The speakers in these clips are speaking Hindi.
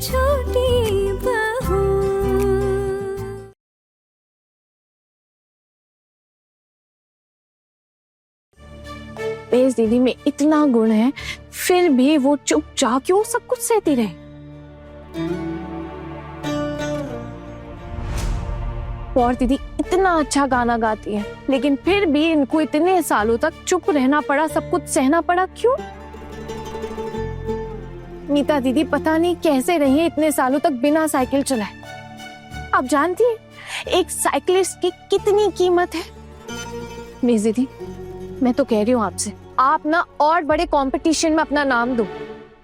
छोटी बहू। बेस दीदी में इतना गुण है, फिर भी वो चुपचाप क्यों सब कुछ सहती रहे। और दीदी इतना अच्छा गाना गाती है, लेकिन फिर भी इनको इतने सालों तक चुप रहना पड़ा, सब कुछ सहना पड़ा, क्यों? नीता दीदी पता नहीं कैसे रही है इतने सालों तक बिना साइकिल चलाए। आप जानती हैं एक साइकिलिस्ट की कितनी कीमत है? मेज दीदी, मैं तो कह रही हूँ आपसे, आप ना और बड़े कंपटीशन में अपना नाम दो,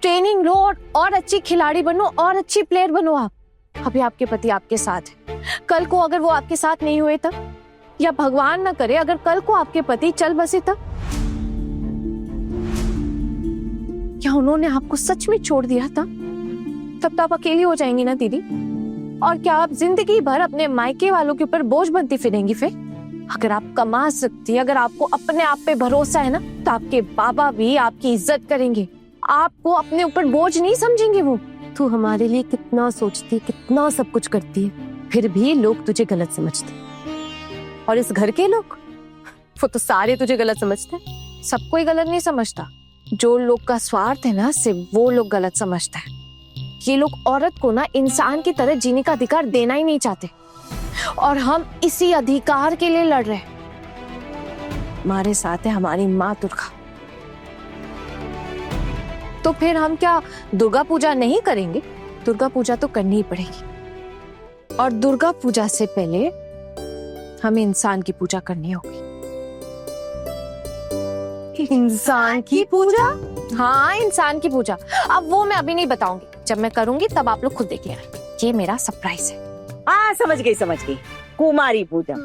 ट्रेनिंग लो और अच्छी खिलाड़ी बनो और अच्छी प्लेयर बनो। आप अभी आपके पति आपके साथ है, कल को अगर वो आपके साथ नहीं हुए तब, या भगवान ना करे अगर कल को आपके पति चल बसे तब, क्या उन्होंने आपको सच में छोड़ दिया था? तब तो आप अकेली हो जाएंगी ना दीदी। और क्या आप जिंदगी भर अपने मायके वालों के ऊपर बोझ बनती फिरेंगी फिर? अगर आप कमा सकती, अगर आपको अपने आप पे भरोसा है ना, तो आपके बाबा भी आपकी इज्जत करेंगे, आपको अपने ऊपर बोझ नहीं समझेंगे। वो तू हमारे लिए कितना सोचती, कितना सब कुछ करती है, फिर भी लोग तुझे गलत समझते। और इस घर के लोग, वो तो सारे तुझे गलत समझते हैं। सब कोई गलत नहीं समझता, जो लोग का स्वार्थ है ना, सिर्फ वो लोग गलत समझता है। ये लोग औरत को ना इंसान की तरह जीने का अधिकार देना ही नहीं चाहते, और हम इसी अधिकार के लिए लड़ रहे हैं। हमारे साथ है हमारी माँ दुर्गा। तो फिर हम क्या दुर्गा पूजा नहीं करेंगे? दुर्गा पूजा तो करनी ही पड़ेगी, और दुर्गा पूजा से पहले हमें इंसान की पूजा करनी होगी। इंसान की पूजा? हाँ, इंसान की पूजा। अब वो मैं अभी नहीं बताऊंगी, जब मैं करूंगी तब आप लोग खुद देखिए। ये मेरा सरप्राइज है। हाँ, समझ गई। कुमारी पूजा।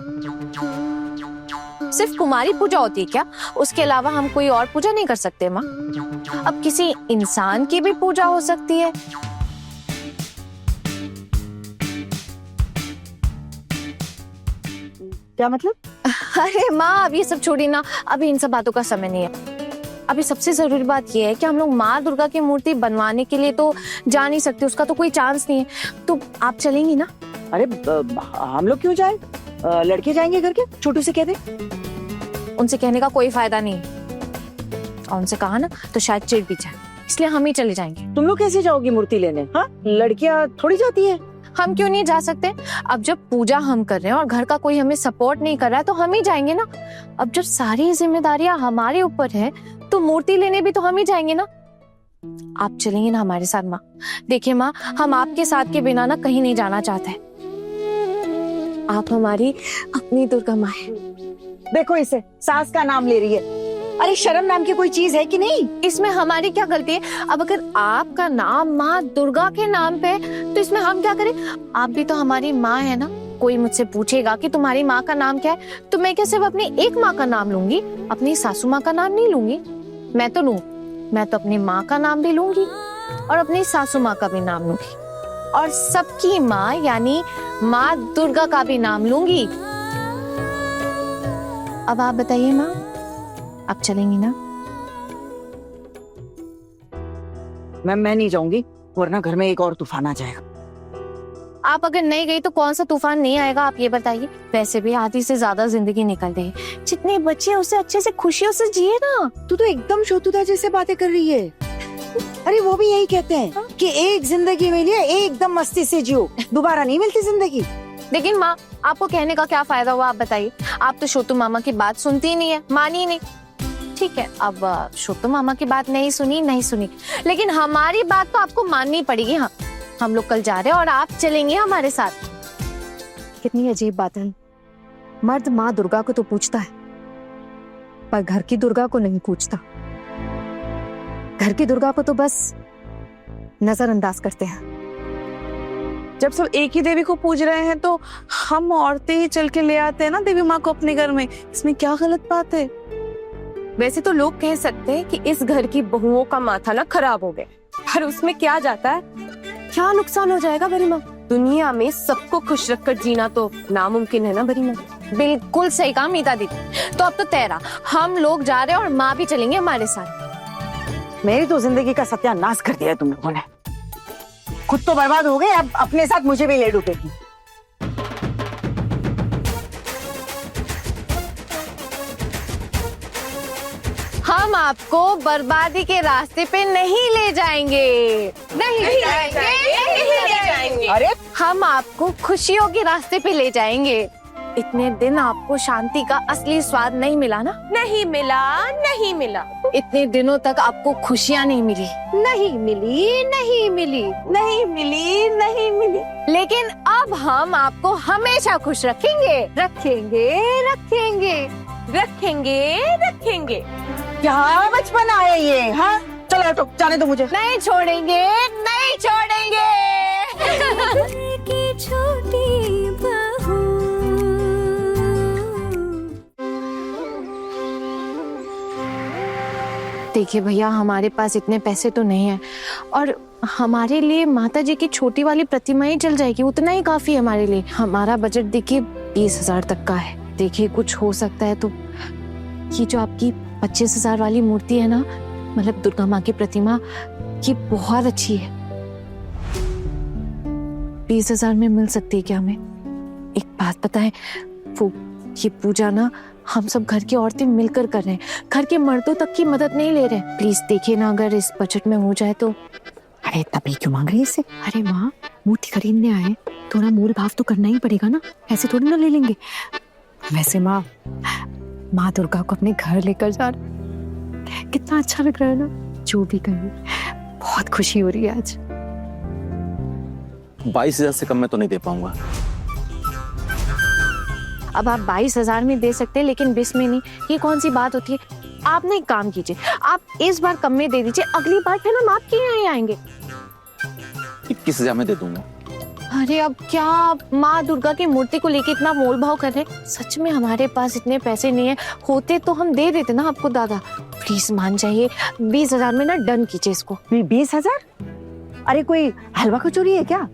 सिर्फ कुमारी पूजा होती है क्या? उसके अलावा हम कोई और पूजा नहीं कर सकते माँ? अब किसी इंसान की भी पूजा हो सकती है। क्या मतलब? अरे माँ, अब ये सब छोड़ी ना, अभी इन सब बातों का समय नहीं है। अभी सबसे जरूरी बात ये है कि हम लोग माँ दुर्गा की मूर्ति बनवाने के लिए तो जा नहीं सकते, उसका तो कोई चांस नहीं है। तो आप चलेंगी ना? अरे हम लोग क्यों जाए? लड़के जाएंगे घर के, छोटू से कह दे। उनसे कहने का कोई फायदा नहीं, और उनसे कहा ना तो शायद चिढ़ भी जाए, इसलिए हम ही चले जाएंगे। तुम लोग कैसे जाओगी मूर्ति लेने? हाँ, लड़कियां थोड़ी जाती है। हम क्यों नहीं जा सकते? अब जब पूजा हम कर रहे हैं और घर का कोई हमें सपोर्ट नहीं कर रहा है, तो हम ही जाएंगे ना। अब जब सारी जिम्मेदारियां हमारे ऊपर है, तो मूर्ति लेने भी तो हम ही जाएंगे ना। आप चलेंगे ना हमारे साथ माँ? देखिए माँ, हम आपके साथ के बिना ना कहीं नहीं जाना चाहते। आप हमारी अपनी दुर्गा माँ है। देखो इसे, सास का नाम ले रही है। अरे शर्म नाम की कोई चीज है कि नहीं? इसमें हमारी क्या गलती है? अब अगर आपका नाम माँ दुर्गा के नाम पे है, तो इसमें हम क्या करें? आप भी तो हमारी माँ है ना। कोई मुझसे पूछेगा कि तुम्हारी माँ का नाम क्या है, तो मैं क्या सिर्फ अपनी एक माँ का नाम लूंगी, अपनी सासू माँ का नाम नहीं लूंगी? मैं तो अपनी माँ का नाम भी लूंगी और अपनी सासू माँ का भी नाम लूंगी, और सबकी माँ यानी माँ दुर्गा का भी नाम लूंगी। अब आप बताइए माँ, आप चलेंगी ना? मैं नहीं जाऊंगी, वरना घर में एक और तूफान आ जाएगा। आप अगर नहीं गई तो कौन सा तूफान नहीं आएगा, आप ये बताइए। वैसे भी आधी से ज्यादा जिंदगी निकल गई, जितने बच्चे उसे अच्छे से खुशियों से जिए ना। तू तो एकदम शोतुदा जैसे बातें कर रही है। अरे वो भी यही कहते हैं कि एक जिंदगी मिली है, एकदम मस्ती से जियो, दोबारा नहीं मिलती जिंदगी। लेकिन माँ, आपको कहने का क्या फायदा हुआ? आप बताइए। आप तो छोटू मामा की बात सुनती ही नहीं है, मानी ही नहीं। ठीक है, अब छोटू मामा की बात नहीं सुनी, लेकिन हमारी बात तो आपको माननी पड़ेगी। हाँ, हम लोग कल जा रहे हैं और आप चलेंगे हमारे साथ। कितनी अजीब बात है, मर्द माँ दुर्गा को तो पूछता है, पर घर की दुर्गा को नहीं पूछता। घर की दुर्गा को तो बस नजरअंदाज करते हैं। जब सब एक ही देवी को पूज रहे हैं, तो हम औरतें ही चल के ले आते हैं ना देवी माँ को अपने घर में। इसमें क्या गलत बात है? वैसे तो लोग कह सकते हैं कि इस घर की बहुओं का माथा ना खराब हो गया, पर उसमें क्या जाता है? क्या नुकसान हो जाएगा बड़ी माँ? दुनिया में सबको खुश रखकर जीना तो नामुमकिन है ना बड़ी माँ। बिल्कुल सही कहा मीता दीदी। तो अब तो तेरा, हम लोग जा रहे हैं और माँ भी चलेंगे हमारे साथ। मेरी तो जिंदगी का सत्यानाश कर दिया है तुम लोगों ने। खुद तो बर्बाद हो गए, अब अपने साथ मुझे भी ले डूबेगी। हम आपको बर्बादी के रास्ते पे नहीं ले जाएंगे, नहीं जाएंगे। अरे हम आपको खुशियों के रास्ते पे ले जाएंगे। इतने दिन आपको शांति का असली स्वाद नहीं मिला ना? नहीं मिला। इतने दिनों तक आपको खुशियाँ नहीं मिली, नहीं मिली। लेकिन अब हम आपको हमेशा खुश रखेंगे। रखेंगे। क्या बचपन आया ये, हाँ? चलो हटो, जाने दो मुझे। नहीं छोड़ेंगे। की छोटी बहू। देखिए भैया, हमारे पास इतने पैसे तो नहीं है, और हमारे लिए माता जी की छोटी वाली प्रतिमा ही चल जाएगी, उतना ही काफी है हमारे लिए। हमारा बजट देखिए 20,000 तक का है। देखिए कुछ हो सकता है तो। ये जो आपकी 25,000 वाली मूर्ति है ना, मतलब दुर्गा माँ की प्रतिमा, ये बहुत अच्छी है। 20,000 में मिल सकती है क्या हमें? एक बात पता है, वो ये पूजा ना हम सब घर की औरतें मिलकर कर रहे हैं, घर के मर्दों तक की मदद नहीं ले रहे हैं। प्लीज देखिए ना, अगर इस बजट में हो जाए तो। अरे तभी क्यों मांग रही है इससे? अरे माँ, मूर्ति खरीदने आए, थोड़ा मोल भाव तो करना ही पड़ेगा ना, ऐसे थोड़ी ना ले लेंगे। वैसे माँ दुर्गा को अपने घर लेकर जा रहे, कितना अच्छा लग रहा है ना। जो भी कहें, बहुत खुशी हो रही है आज। 22,000 से कम में तो नहीं दे पाऊंगा। अब आप 22,000 में दे सकते हैं, लेकिन 20 में नहीं। ये कौन सी बात होती है? आप ना एक काम कीजिए, आप इस बार कम में दे दीजिए, अगली बार फिर हम आपके यहाँ ही आएंगे। 21,000 में दे दूंगा। अरे अब क्या आप माँ दुर्गा की मूर्ति को लेके इतना मोल भाव कर रहे हैं? सच में हमारे पास इतने पैसे नहीं है, होते तो हम दे देते ना आपको दादा। प्लीज मान जाइए, 20,000 में ना डन कीजिए इसको। 20,000? अरे कोई हलवा कचौरी है क्या?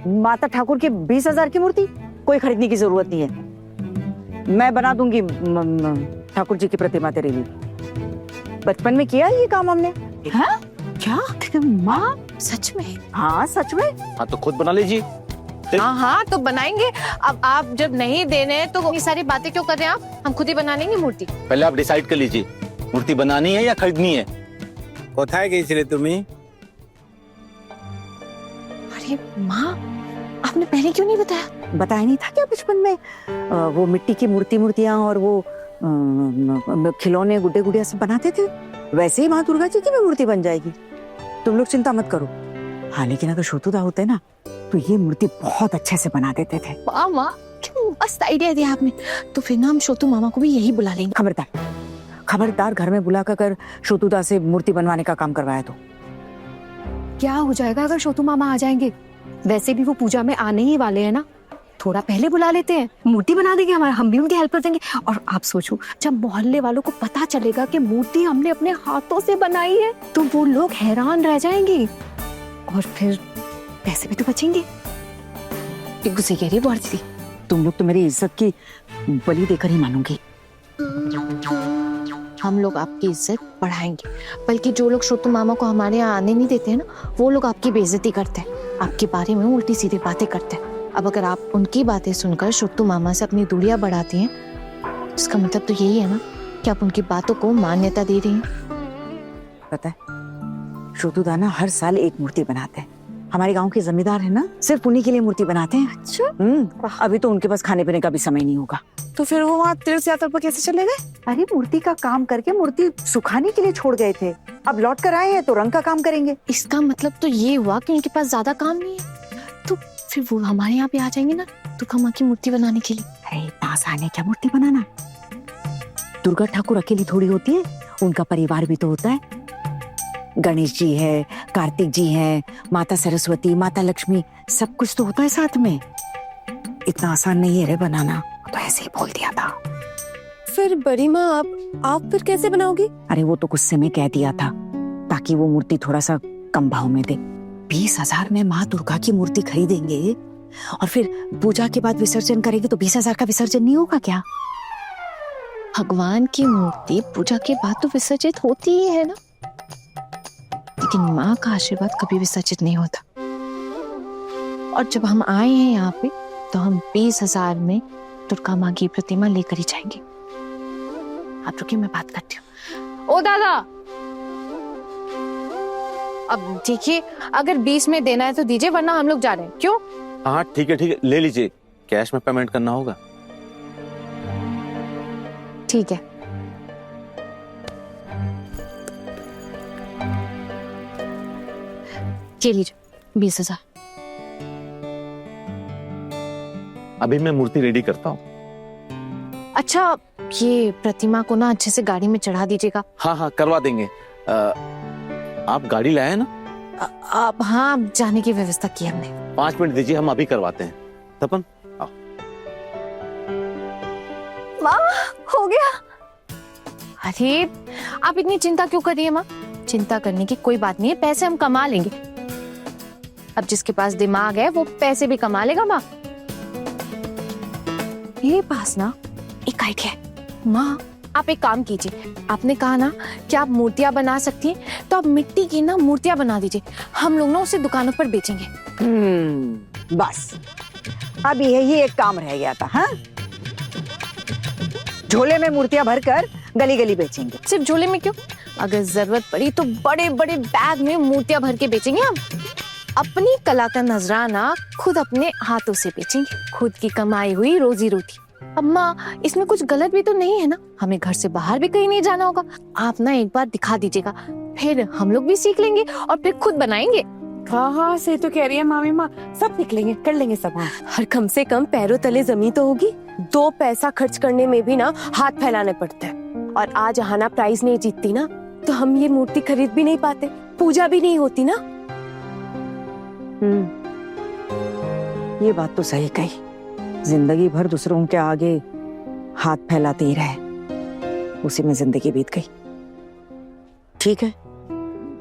माता ठाकुर के 20,000 की मूर्ति कोई खरीदने की जरूरत नहीं है। मैं बना दूंगी ठाकुर जी की प्रतिमा तेरे लिए। बचपन में किया ये काम हमने। हाँ? क्या माँ? सच में? हाँ सच में। हाँ तो खुद बना लीजिए। हाँ तो बनाएंगे। अब आप जब नहीं दे रहे हैं तो ये सारी बातें क्यों कर रहे हैं आप? हम खुद ही बना लेंगे मूर्ति। पहले आप डिसाइड कर लीजिए, मूर्ति बनानी है या खरीदनी है। কোথায় গিয়েছিলে তুমি? अरे माँ, आपने पहले क्यों नहीं बताया? बताया नहीं था क्या बचपन में? वो मिट्टी की मूर्तियां और वो खिलौने गुड्डे गुड़िया सब बनाते थे, वैसे ही माँ दुर्गा जी की भी मूर्ति बन जाएगी। तुम लोग चिंता मत करो। हाँ लेकिन अगर शोतुदा होते ना तो ये मूर्ति बहुत अच्छे से बना देते थे। वाह माँ, क्यों मस्त आइडिया दिया आपने। तो फिर ना हम शोतू मामा को भी यही बुला लेंगे। खबरदार घर में बुला कर शोतुदा से मूर्ति बनवाने का काम करवाया तो। क्या हो जाएगा अगर शोतू मामा आ जाएंगे? वैसे भी वो पूजा में आने ही वाले हैं ना, थोड़ा पहले बुला लेते हैं, मूर्ति बना देंगे हमारा, हम भी उनकी हेल्प कर देंगे। और आप सोचो, जब मोहल्ले वालों को पता चलेगा कि मूर्ति हमने अपने हाथों से बनाई है तो वो लोग हैरान रह जाएंगे, और फिर पैसे भी तो बचेंगे। गुस्से कह रही है दीदी। तुम लोग तो मेरी इज्जत की बलि देकर ही मानोगी। हम लोग आपकी इज्जत बढ़ाएंगे, बल्कि जो लोग शोतू मामा को हमारे यहाँ आने नहीं देते हैं ना, वो लोग आपकी बेइज्जती करते हैं, आपके बारे में उल्टी सीधी बातें करते हैं। अब अगर आप उनकी बातें सुनकर शोतू मामा से अपनी दूरियां बढ़ाती हैं, इसका मतलब तो यही है ना कि आप उनकी बातों को मान्यता दे रही हैं। पता है शोतुदा ना हर साल एक मूर्ति बनाते हैं। हमारे गांव के जमींदार है ना, सिर्फ उन्हीं के लिए मूर्ति बनाते हैं। अच्छा। अभी तो उनके पास खाने पीने का भी समय नहीं होगा। तो फिर वो वहाँ तीर्थ यात्रा पर कैसे चले गए? अरे मूर्ति का काम करके मूर्ति सुखाने के लिए छोड़ गए थे, अब लौट कर आए हैं तो रंग का काम करेंगे। इसका मतलब तो ये हुआ कि उनके पास ज्यादा काम नहीं है, तो फिर वो हमारे यहाँ पे आ जाएंगे ना दुर्गा माँ की मूर्ति बनाने के लिए। अरे इतना आसान है क्या मूर्ति बनाना? दुर्गा ठाकुर अकेली थोड़ी होती है, उनका परिवार भी तो होता है। गणेश जी है, कार्तिक जी है, माता सरस्वती, माता लक्ष्मी, सब कुछ तो होता है साथ में। इतना आसान नहीं है रे बनाना, तो ऐसे ही बोल दिया था। फिर बड़ी माँ आप फिर कैसे बनाओगी? अरे वो तो गुस्से में कह दिया था ताकि वो मूर्ति थोड़ा सा कम भाव में दे। 20,000 में माँ दुर्गा की मूर्ति खरीदेंगे और फिर पूजा के बाद विसर्जन करेंगे तो 20,000 का विसर्जन नहीं होगा क्या? भगवान की मूर्ति पूजा के बाद तो विसर्जित होती ही है ना, लेकिन माँ का आशीर्वाद कभी विसर्जित नहीं होता। और जब हम आए हैं यहाँ पे तो हम 20,000 में दुर्गा माँ की प्रतिमा लेकर ही जाएंगे। आप रुकिए, मैं बात करती हूँ। ओ दादा, अब देखिए, अगर 20 में देना है तो दीजिए, वरना हम लोग जा रहे हैं। क्यों? हाँ ठीक है, ले लीजिए, कैश में पेमेंट करना होगा। ठीक है। ये लीजिए 20,000। अभी मैं मूर्ति रेडी करता हूँ। अच्छा, ये प्रतिमा को ना अच्छे से गाड़ी में चढ़ा दीजिएगा। हाँ करवा देंगे। आप गाड़ी लाए ना? अब हाँ, जाने की व्यवस्था की हमने। 5 मिनट दीजिए, हम अभी करवाते हैं। तपन आओ। माँ, हो गया। अरे आप इतनी चिंता क्यों कर रही है माँ? चिंता करने की कोई बात नहीं है, पैसे हम कमा लेंगे। अब जिसके पास दिमाग है वो पैसे भी कमा लेगा माँ। मेरे पास ना एक आइडिया है। माँ, आप एक काम कीजिए, आपने कहा ना कि आप मूर्तियां बना सकती हैं, तो आप मिट्टी की ना मूर्तियां बना दीजिए। हम लोग ना उसे दुकानों पर बेचेंगे। बस अब यही एक काम रह गया था। हाँ, झोले में मूर्तियां भरकर गली गली बेचेंगे। सिर्फ झोले में क्यों, अगर जरूरत पड़ी तो बड़े बड़े बैग में मूर्तियां भर के बेचेंगे। हम अपनी कला का नजराना खुद अपने हाथों से बेचेंगे, खुद की कमाई हुई रोजी रोटी। अम्मा, इसमें कुछ गलत भी तो नहीं है ना? हमें घर से बाहर भी कहीं नहीं जाना होगा। आप ना एक बार दिखा दीजिएगा, फिर हम लोग भी सीख लेंगे और फिर खुद बनाएंगे। हाँ सही तो कह रही है मामी माँ, सब सीख लेंगे, कर लेंगे सब। हाँ और कम से कम पैरों तले जमीन तो होगी। 2 पैसा खर्च करने में भी ना हाथ फैलाने पड़ते हैं। और आज अहाना प्राइज नहीं जीतती ना, तो हम ये मूर्ति खरीद भी नहीं पाते, पूजा भी नहीं होती ना। ये बात तो सही कही। जिंदगी भर दूसरों के आगे हाथ फैलाते ही रहे, उसी में जिंदगी बीत गई। ठीक है,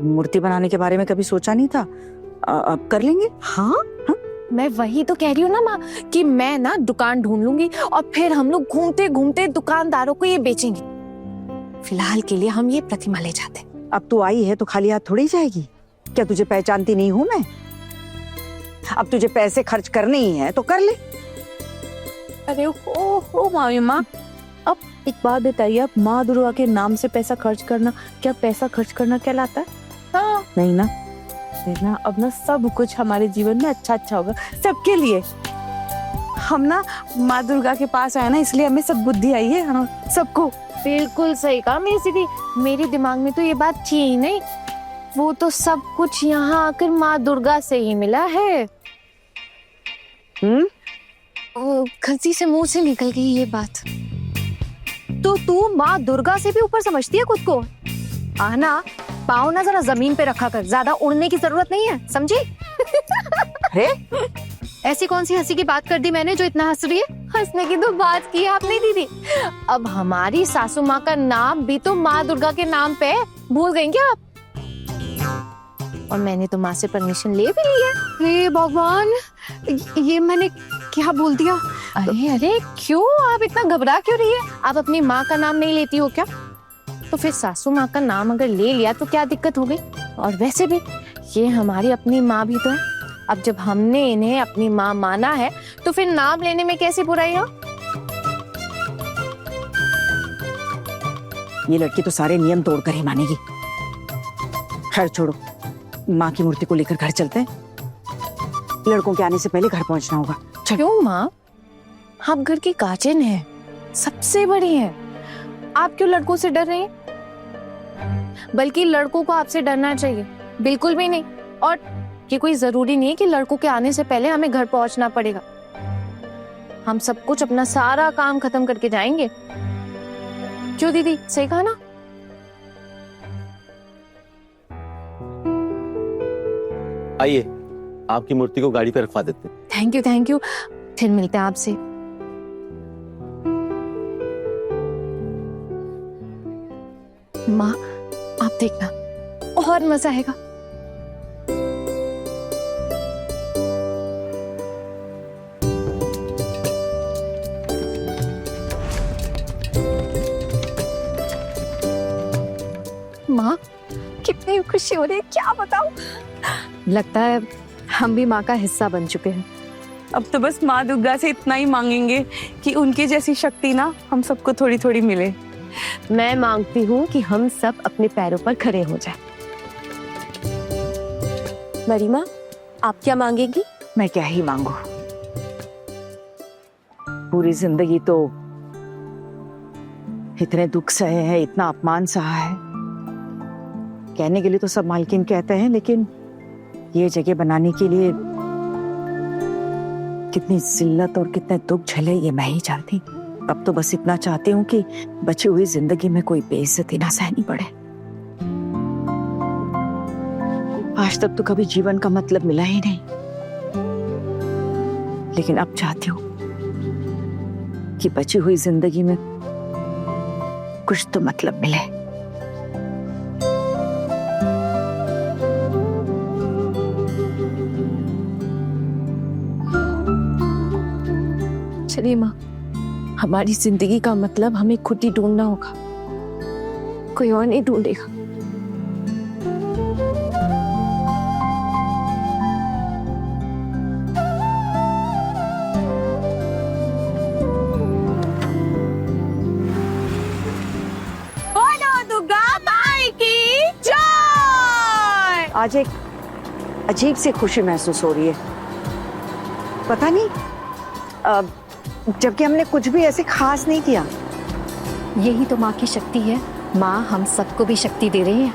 मूर्ति बनाने के बारे में कभी सोचा नहीं था, अब कर लेंगे। हाँ, मैं वही तो कह रही हूँ ना माँ, कि मैं ना दुकान ढूंढ लूंगी और फिर हम लोग घूमते घूमते दुकानदारों को ये बेचेंगे। फिलहाल के लिए हम ये प्रतिमा ले जाते हैं। अब तू आई है तो खाली हाथ थोड़ी जाएगी। क्या तुझे पहचानती नहीं हूं मैं? अब तुझे पैसे खर्च करने ही है तो कर ले। अरे हो मामी माँ, अब एक बात बताइए, आप माँ दुर्गा के नाम से पैसा खर्च करना, क्या पैसा खर्च करना कहलाता है? हाँ नहीं ना? देखना, अब ना सब कुछ हमारे जीवन में अच्छा होगा, सबके लिए। हम ना माँ दुर्गा के पास आए ना, इसलिए हमें सब बुद्धि आई है। हाँ, सबको। बिल्कुल सही कहा मेरी दीदी, मेरे दिमाग में तो ये बात थी ही नहीं। वो तो सब कुछ यहाँ आकर माँ दुर्गा से ही मिला है। गलती से मुंह से निकल गई ये बात। तो तू माँ दुर्गा से भी ऊपर समझती है खुद को? आना, पाँव ना जरा जमीन पे रखा कर, ज्यादा उड़ने की जरूरत नहीं है, समझी? अरे ऐसी कौन सी हंसी की बात कर दी मैंने जो इतना हंस रही है? हंसने की तो बात की आपने दीदी। अब हमारी सासू माँ का नाम भी तो माँ दुर्गा के नाम पे है, भूल गई क्या आप? और मैंने तो माँ से परमिशन ले भी ली है। हे भगवान, ये मैंने क्या बोल दिया? अरे क्यों, आप इतना घबरा क्यों रही है? आप अपनी माँ का नाम नहीं लेती हो क्या? तो फिर सासू माँ का नाम अगर ले लिया तो क्या दिक्कत हो गई? और वैसे भी ये हमारी अपनी माँ भी तो है। अब जब हमने इन्हें अपनी माँ माना है तो फिर नाम लेने में कैसी बुराई है? ये लड़की तो सारे नियम तोड़कर ही मानेगी। खैर छोड़ो, माँ की मूर्ति को लेकर घर चलते हैं। लड़कों के आने से पहले घर पहुंचना होगा। क्यों माँ, आप घर की गार्जियन हैं, सबसे बड़ी हैं। आप क्यों लड़कों से डर रहे हैं? बल्कि लड़कों को आपसे डरना चाहिए, बिल्कुल भी नहीं। और ये कोई जरूरी नहीं है कि लड़कों के आने से पहले हमें घर पहुंचना पड़ेगा। हम सब कुछ अपना सारा काम खत्म करके जाएंगे। क्यों दीदी, सही कहा ना? आइए, आपकी मूर्ति को गाड़ी पे रखवा देते हैं। Thank you. फिर मिलते हैं आपसे। माँ, आप देखना, और मजा आएगा। माँ, कितनी खुशी हो रही है, क्या बताऊं। लगता है हम भी माँ का हिस्सा बन चुके हैं। अब तो बस माँ दुर्गा से इतना ही मांगेंगे कि उनकी जैसी शक्ति ना हम सबको थोड़ी थोड़ी मिले। मैं मांगती हूँ कि हम सब अपने पैरों पर खड़े हो जाएं। मरीमा, आप क्या मांगेगी? मैं क्या ही मांगू, पूरी जिंदगी तो इतने दुख सहे हैं, इतना अपमान सहा है। कहने के लिए तो सब मालकिन कहते हैं, लेकिन ये जगह बनाने के लिए कितनी जिल्लत और कितने दुख झेले ये मैं ही जानती। अब तो बस इतना चाहती हूँ कि बची हुई जिंदगी में कोई बेइज्जती ना सहनी पड़े। आज तक तो कभी जीवन का मतलब मिला ही नहीं, लेकिन अब चाहती हूँ कि बची हुई जिंदगी में कुछ तो मतलब मिले। चलिए माँ, हमारी जिंदगी का मतलब हमें खुद ही ढूंढना होगा, कोई और नहीं ढूंढेगा। आज एक अजीब सी खुशी महसूस हो रही है, पता नहीं, जबकि हमने कुछ भी ऐसे खास नहीं किया। यही तो माँ की शक्ति है। माँ हम सबको भी शक्ति दे रही है।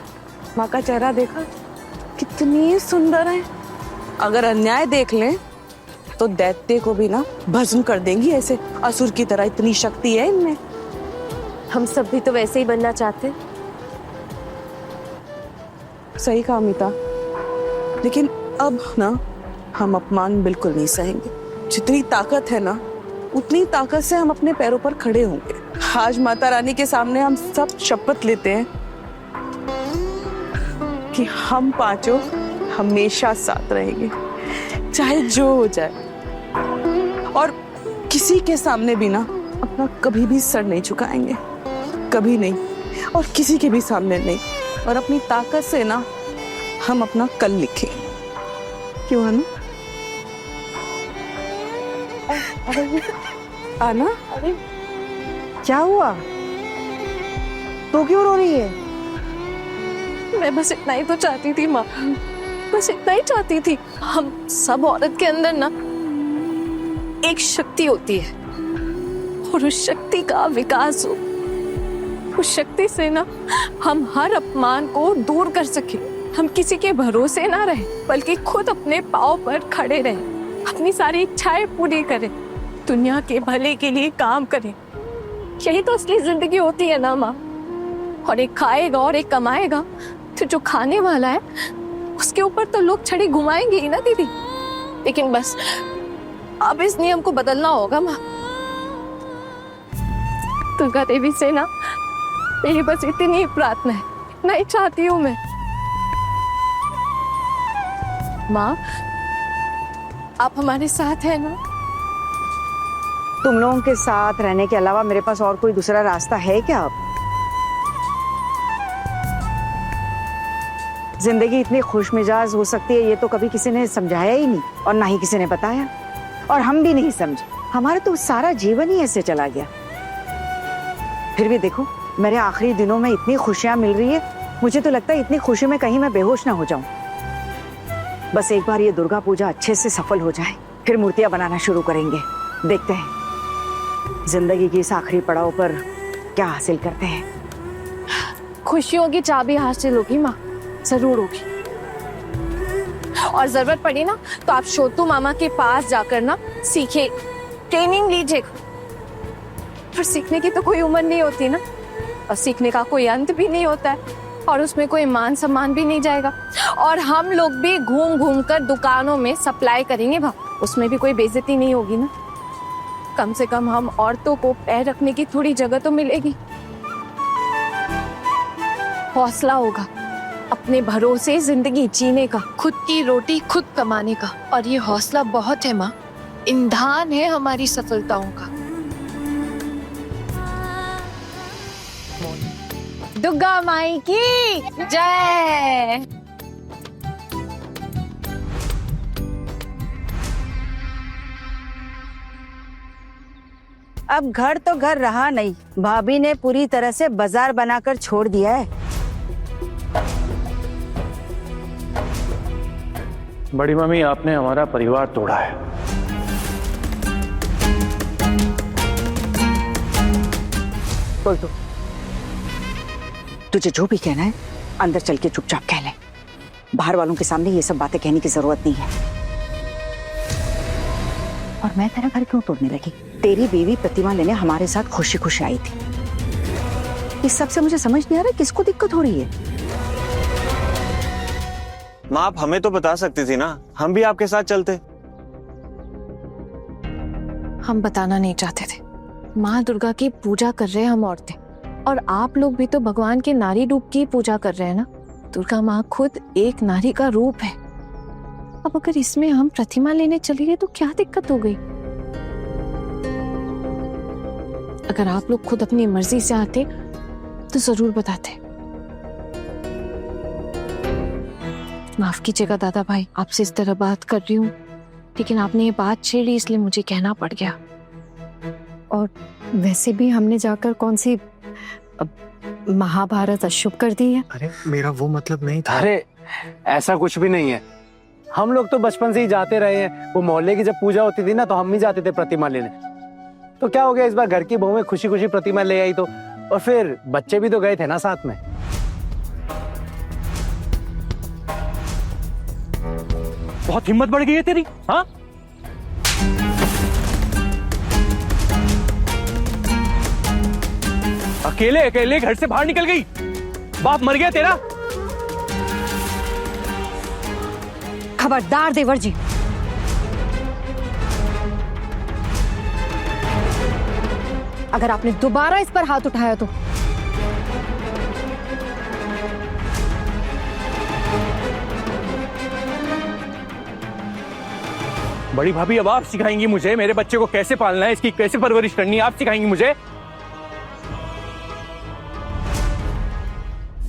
माँ का चेहरा देखा, कितनी सुंदर है। अगर अन्याय देख लें तो दैत्य को भी ना भस्म कर देंगी, ऐसे असुर की तरह। इतनी शक्ति है इनमें। हम सब भी तो वैसे ही बनना चाहते। सही कहा अमिता, लेकिन अब ना हम अपमान बिल्कुल नहीं सहेंगे। जितनी ताकत है ना, उतनी ताकत से हम अपने पैरों पर खड़े होंगे। आज माता रानी के सामने हम सब शपथ लेते हैं कि हम पांचों हमेशा साथ रहेंगे, चाहे जो हो जाए। और किसी के सामने भी ना अपना कभी भी सर नहीं झुकाएंगे, कभी नहीं, और किसी के भी सामने नहीं। और अपनी ताकत से ना हम अपना कल लिखें। क्यों अनु? आना, अरे क्या हुआ? तो क्यों रो रही है? मैं बस इतना ही तो चाहती थी माँ, बस इतना ही चाहती थी। हम सब औरत के अंदर ना एक शक्ति होती है, और उस शक्ति का विकास हो। उस शक्ति से ना हम हर अपमान को दूर कर सके। हम किसी के भरोसे ना रहे, बल्कि खुद अपने पाँव पर खड़े रहे, अपनी सारी इच्छाएं पूरी करें, दुनिया के भले के लिए काम करें। यही तो असली जिंदगी होती है ना माँ। और एक खाएगा और एक कमाएगा, तो जो खाने वाला है उसके ऊपर तो लोग छड़ी घुमाएंगे ही ना दीदी। लेकिन बस अब इस नियम को बदलना होगा माँ। दुर्गा देवी से ना मेरी बस इतनी ही प्रार्थना है, इतना ही चाहती हूँ मैं। माँ, आप हमारे साथ हैं ना? तुम लोगों के साथ रहने के अलावा मेरे पास और कोई दूसरा रास्ता है क्या? अब जिंदगी इतनी खुशमिजाज हो सकती है, ये तो कभी किसी ने समझाया ही नहीं, और ना ही किसी ने बताया, और हम भी नहीं समझे। हमारा तो सारा जीवन ही ऐसे चला गया। फिर भी देखो, मेरे आखिरी दिनों में इतनी खुशियां मिल रही है, मुझे तो लगता है इतनी खुशी में कहीं मैं बेहोश ना हो जाऊं। बस एक बार ये दुर्गा पूजा अच्छे से सफल हो जाए, फिर मूर्तियां बनाना शुरू करेंगे। देखते हैं जिंदगी की इस आखिरी पड़ाव पर क्या हासिल करते हैं। खुशियों की चाबी हासिल होगी माँ, जरूर होगी। और जरूरत पड़ी ना तो आप छोटू मामा के पास जाकर ना सीखे, ट्रेनिंग लीजिएगा। पर सीखने की तो कोई उम्र नहीं होती ना, और सीखने का कोई अंत भी नहीं होता है, और उसमें कोई मान सम्मान भी नहीं जाएगा। और हम लोग भी घूम घूम कर दुकानों में सप्लाई करेंगे भाव, उसमें भी कोई बेइज्जती नहीं होगी ना। कम से कम हम औरतों को पैर रखने की थोड़ी जगह तो मिलेगी। हौसला होगा अपने भरोसे जिंदगी जीने का, खुद की रोटी खुद कमाने का। और ये हौसला बहुत है माँ, ईंधन है हमारी सफलताओं का। दुर्गा माई की जय। अब घर तो घर रहा नहीं, भाभी ने पूरी तरह से बाजार बनाकर छोड़ दिया है। बड़ी मम्मी, आपने हमारा परिवार तोड़ा है। बोल दो, तुझे जो भी कहना है अंदर चल के चुपचाप कह ले। बाहर वालों के सामने ये सब बातें कहने की जरूरत नहीं है। और मैं तेरा घर क्यों तोड़ने लगी? तेरी बीवी प्रतिमा लेने हमारे साथ खुशी खुशी आई थी। इस सब से मुझे समझ नहीं आ रहा किसको दिक्कत हो रही है। माँ, आप हमें तो बता सकती थी ना, हम भी आपके साथ चलते। हम बताना नहीं चाहते थे। माँ दुर्गा की पूजा कर रहे हैं हम औरतें, और आप लोग भी तो भगवान के नारी रूप की पूजा कर रहे हैं ना। दुर्गा माँ खुद एक नारी का रूप है। अब अगर इसमें हम प्रतिमा लेने चले गए तो क्या दिक्कत हो गई? अगर आप लोग खुद अपनी मर्जी से आते तो जरूर बताते। माफ कीजिएगा दादा भाई, आपसे इस तरह बात कर रही हूँ, लेकिन आपने ये बात छेड़ी इसलिए मुझे कहना पड़ गया। और वैसे भी हमने जाकर कौन सी महाभारत अशुभ कर दी है? अरे मेरा वो मतलब नहीं था। अरे ऐसा कुछ भी नहीं है। हम लोग तो बचपन से ही जाते रहे हैं। वो मोहल्ले की जब पूजा होती थी ना तो हम भी जाते थे प्रतिमा लेने। तो क्या हो गया, इस बार घर की बहुएं खुशी खुशी प्रतिमा ले आई तो, और फिर बच्चे भी तो गए थे ना साथ में। बहुत हिम्मत बढ़ गई है तेरी। हाँ, अकेले अकेले घर से बाहर निकल गई। बाप मर गया तेरा। खबरदार देवर जी, अगर आपने दोबारा इस पर हाथ उठाया तो बड़ी भाभी, अब आप सिखाएंगी मुझे मेरे बच्चे को कैसे पालना है, इसकी कैसे परवरिश करनी है, आप सिखाएंगी मुझे।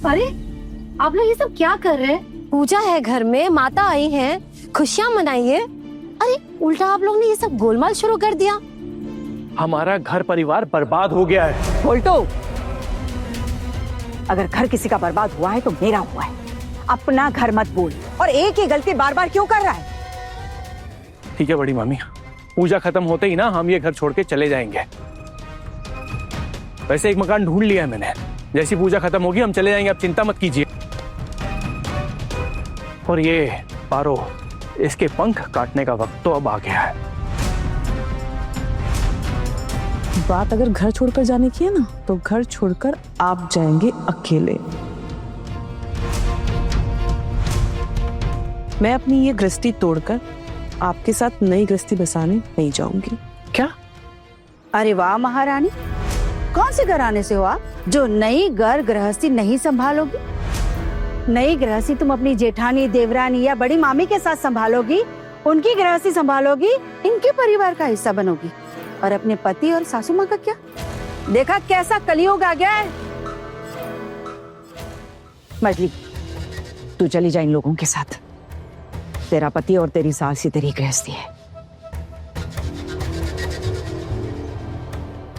अरे आप लोग ये सब क्या कर रहे हैं? पूजा है घर में, माता आई हैं, खुशियां मनाइए। अरे उल्टा आप लोग ने ये सब गोलमाल शुरू कर दिया। हमारा घर परिवार बर्बाद हो गया है। बोल्टो, अगर घर किसी का बर्बाद हुआ है तो मेरा हुआ है। अपना घर मत बोल, और एक ही गलती बार बार क्यों कर रहा है? ठीक है बड़ी मम्मी, पूजा खत्म होते ही ना हम ये घर छोड़ के चले जाएंगे। वैसे एक मकान ढूंढ लिया है मैंने, जैसी पूजा खत्म होगी हम चले जाएंगे, आप चिंता मत कीजिए। और ये पारो, इसके पंख काटने का वक्त तो अब आ गया है। बात अगर घर छोड़कर जाने की है ना, तो घर छोड़कर आप जाएंगे अकेले। मैं अपनी ये गृहस्थी तोड़कर आपके साथ नई गृहस्थी बसाने नहीं जाऊंगी। क्या? अरे वाह महारानी, कौन से घराने से हो आप जो नई घर गृहस्थी नहीं संभालोगी? नई गृहस्थी तुम अपनी जेठानी, देवरानी या बड़ी मामी के साथ संभालोगी, उनकी गृहस्थी संभालोगी, इनके परिवार का हिस्सा बनोगी। और अपने पति और सासू माँ का क्या? देखा कैसा कलयुग आ गया है। मजली, तू चली जा इन लोगों के साथ। तेरा पति और तेरी सास ही तेरी गृहस्थी है।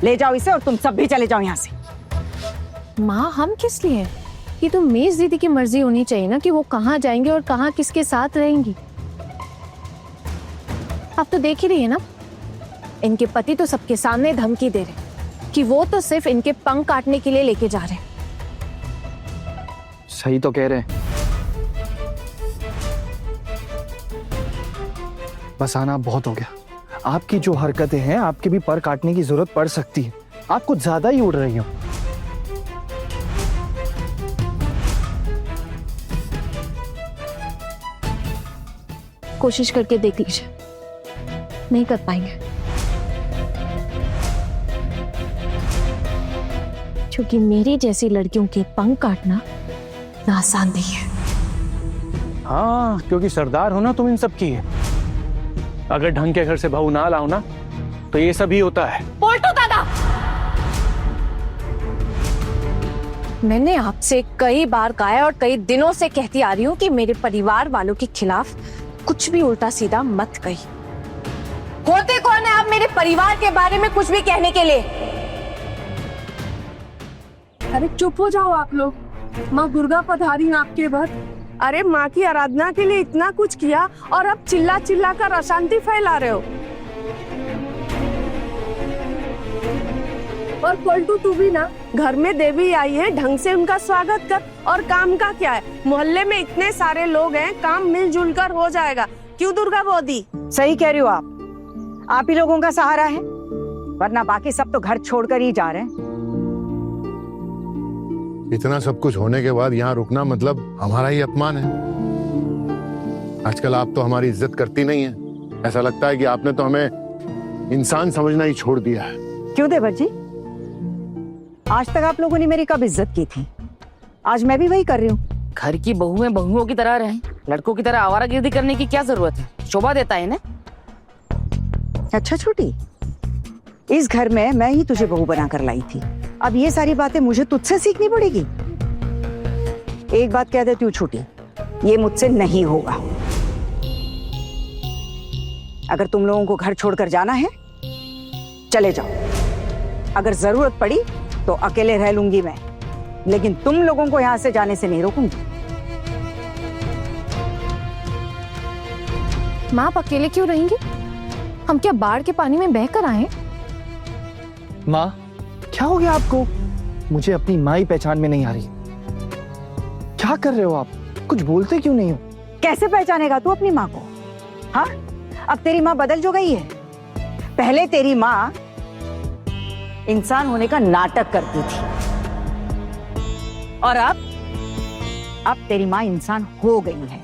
ले जाओ इसे, और तुम सब भी चले जाओ यहाँ से। माँ हम किस लिए? ये तो मेज दीदी की मर्जी होनी चाहिए ना कि वो कहाँ जाएंगे और कहाँ किसके साथ रहेंगी। आप तो देख ही रही है ना, इनके पति तो सबके सामने धमकी दे रहे कि वो तो सिर्फ इनके पंख काटने के लिए लेके जा रहे हैं। सही तो कह रहे हैं। बस आना बहुत हो गया। आपकी जो हरकतें हैं, आपके भी पर काटने की जरूरत पड़ सकती है। आप कुछ ज्यादा ही उड़ रही हो। कोशिश करके देख लीजिए, नहीं कर पाएंगे, क्योंकि मेरी जैसी लड़कियों के पंख काटना आसान नहीं है। हाँ, क्योंकि सरदार हो ना तुम इन सब की। अगर ढंग के घर से बहू ना लाओ ना तो ये सब ही होता है। बोल्टो दादा, मैंने आपसे कई बार कहा है और कई दिनों से कहती आ रही हूँ कि मेरे परिवार वालों के खिलाफ कुछ भी उल्टा सीधा मत कही। होते कौन है आप मेरे परिवार के बारे में कुछ भी कहने के लिए। अरे चुप हो जाओ आप लोग, माँ दुर्गा पधारी हैं आपके घर। अरे माँ की आराधना के लिए इतना कुछ किया और अब चिल्ला चिल्ला कर अशांति फैला रहे हो। और पलटू तू भी ना, घर में देवी आई है, ढंग से उनका स्वागत कर। और काम का क्या है, मोहल्ले में इतने सारे लोग हैं, काम मिलजुल कर हो जाएगा। क्यों दुर्गा बोदी? सही कह रही हो आप ही लोगों का सहारा है, वरना बाकी सब तो घर छोड़कर ही जा रहे हैं। इतना सब कुछ होने के बाद यहाँ रुकना मतलब हमारा ही अपमान है। आजकल आप तो हमारी इज्जत करती नहीं है, ऐसा लगता है कि आपने तो हमें इंसान समझना ही छोड़ दिया है। क्यों देवर जी, आज तक आप लोगों ने मेरी कब इज्जत की थी? आज मैं भी वही कर रही हूँ। घर की बहुएं बहुओं की तरह रहें, लड़कों की तरह आवारागर्दी करने की क्या जरूरत है? शोभा देता है ना। अच्छा छोटी, इस घर में मैं ही तुझे बहू बनाकर लाई थी, अब ये सारी बातें मुझे तुझसे सीखनी पड़ेगी। एक बात कह देती हूँ छोटी, ये मुझसे नहीं होगा। अगर तुम लोगों को घर छोड़कर जाना है चले जाओ, अगर जरूरत पड़ी तो अकेले रह लूंगी मैं, लेकिन तुम लोगों को यहां से जाने से नहीं रोकूंगी। माँ आप अकेले क्यों रहेंगे? हम क्या बाढ़ के पानी में बहकर आए? माँ क्या हो गया आपको? मुझे अपनी माँ ही पहचान में नहीं आ रही। क्या कर रहे हो आप? कुछ बोलते क्यों नहीं हो? कैसे पहचानेगा तू अपनी माँ को? हाँ, अब तेरी माँ बदल जो गई है। पहले तेरी माँ इंसान होने का नाटक करती थी और अब तेरी माँ इंसान हो गई है।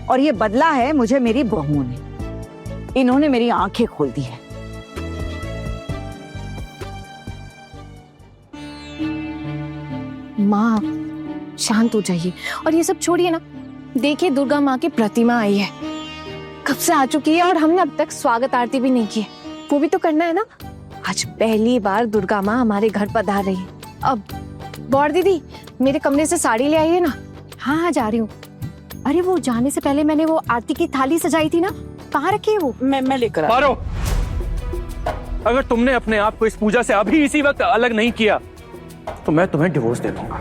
और ये बदला है मुझे मेरी बहुओं ने, इन्होंने मेरी आंखें खोल दी है। माँ शांत हो जाइए और ये सब छोड़िए ना। देखिए दुर्गा माँ की प्रतिमा आई है, कब से आ चुकी है और हमने अब तक स्वागत आरती भी नहीं की है। वो भी तो करना है ना। आज पहली बार दुर्गा माँ हमारे घर पधार रही है। अब बौर दीदी मेरे कमरे से साड़ी ले आइए ना। हाँ हाँ जा रही हूँ। अरे वो जाने से पहले मैंने वो आरती की थाली सजाई थी ना, कहाँ रखी है वो? मैं लेकर मारो, अगर तुमने अपने आप को इस पूजा से अभी इसी वक्त अलग नहीं किया तो मैं तुम्हें डिवोर्स दे दूंगा।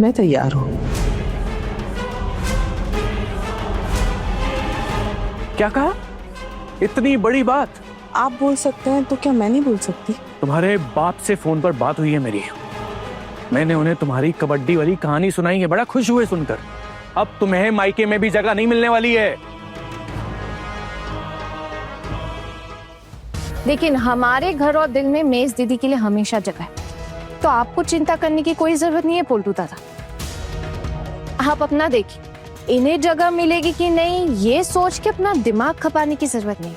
मैं तैयार हूँ। क्या कहा? इतनी बड़ी बात? आप बोल सकते हैं तो क्या मैं नहीं बोल सकती? तुम्हारे बाप से फोन पर बात हुई है मेरी, मैंने उन्हें तुम्हारी कबड्डी वाली कहानी सुनाई है, बड़ा खुश हुए सुनकर। अब तुम्हें मायके में भी जगह नहीं मिलने वाली है। लेकिन हमारे घर और दिल में मेज दीदी के लिए हमेशा जगह है, तो आपको चिंता करने की कोई जरूरत नहीं है पोल्टू दादा। आप अपना देखिए, इन्हें जगह मिलेगी कि नहीं ये सोच के अपना दिमाग खपाने की जरूरत नहीं।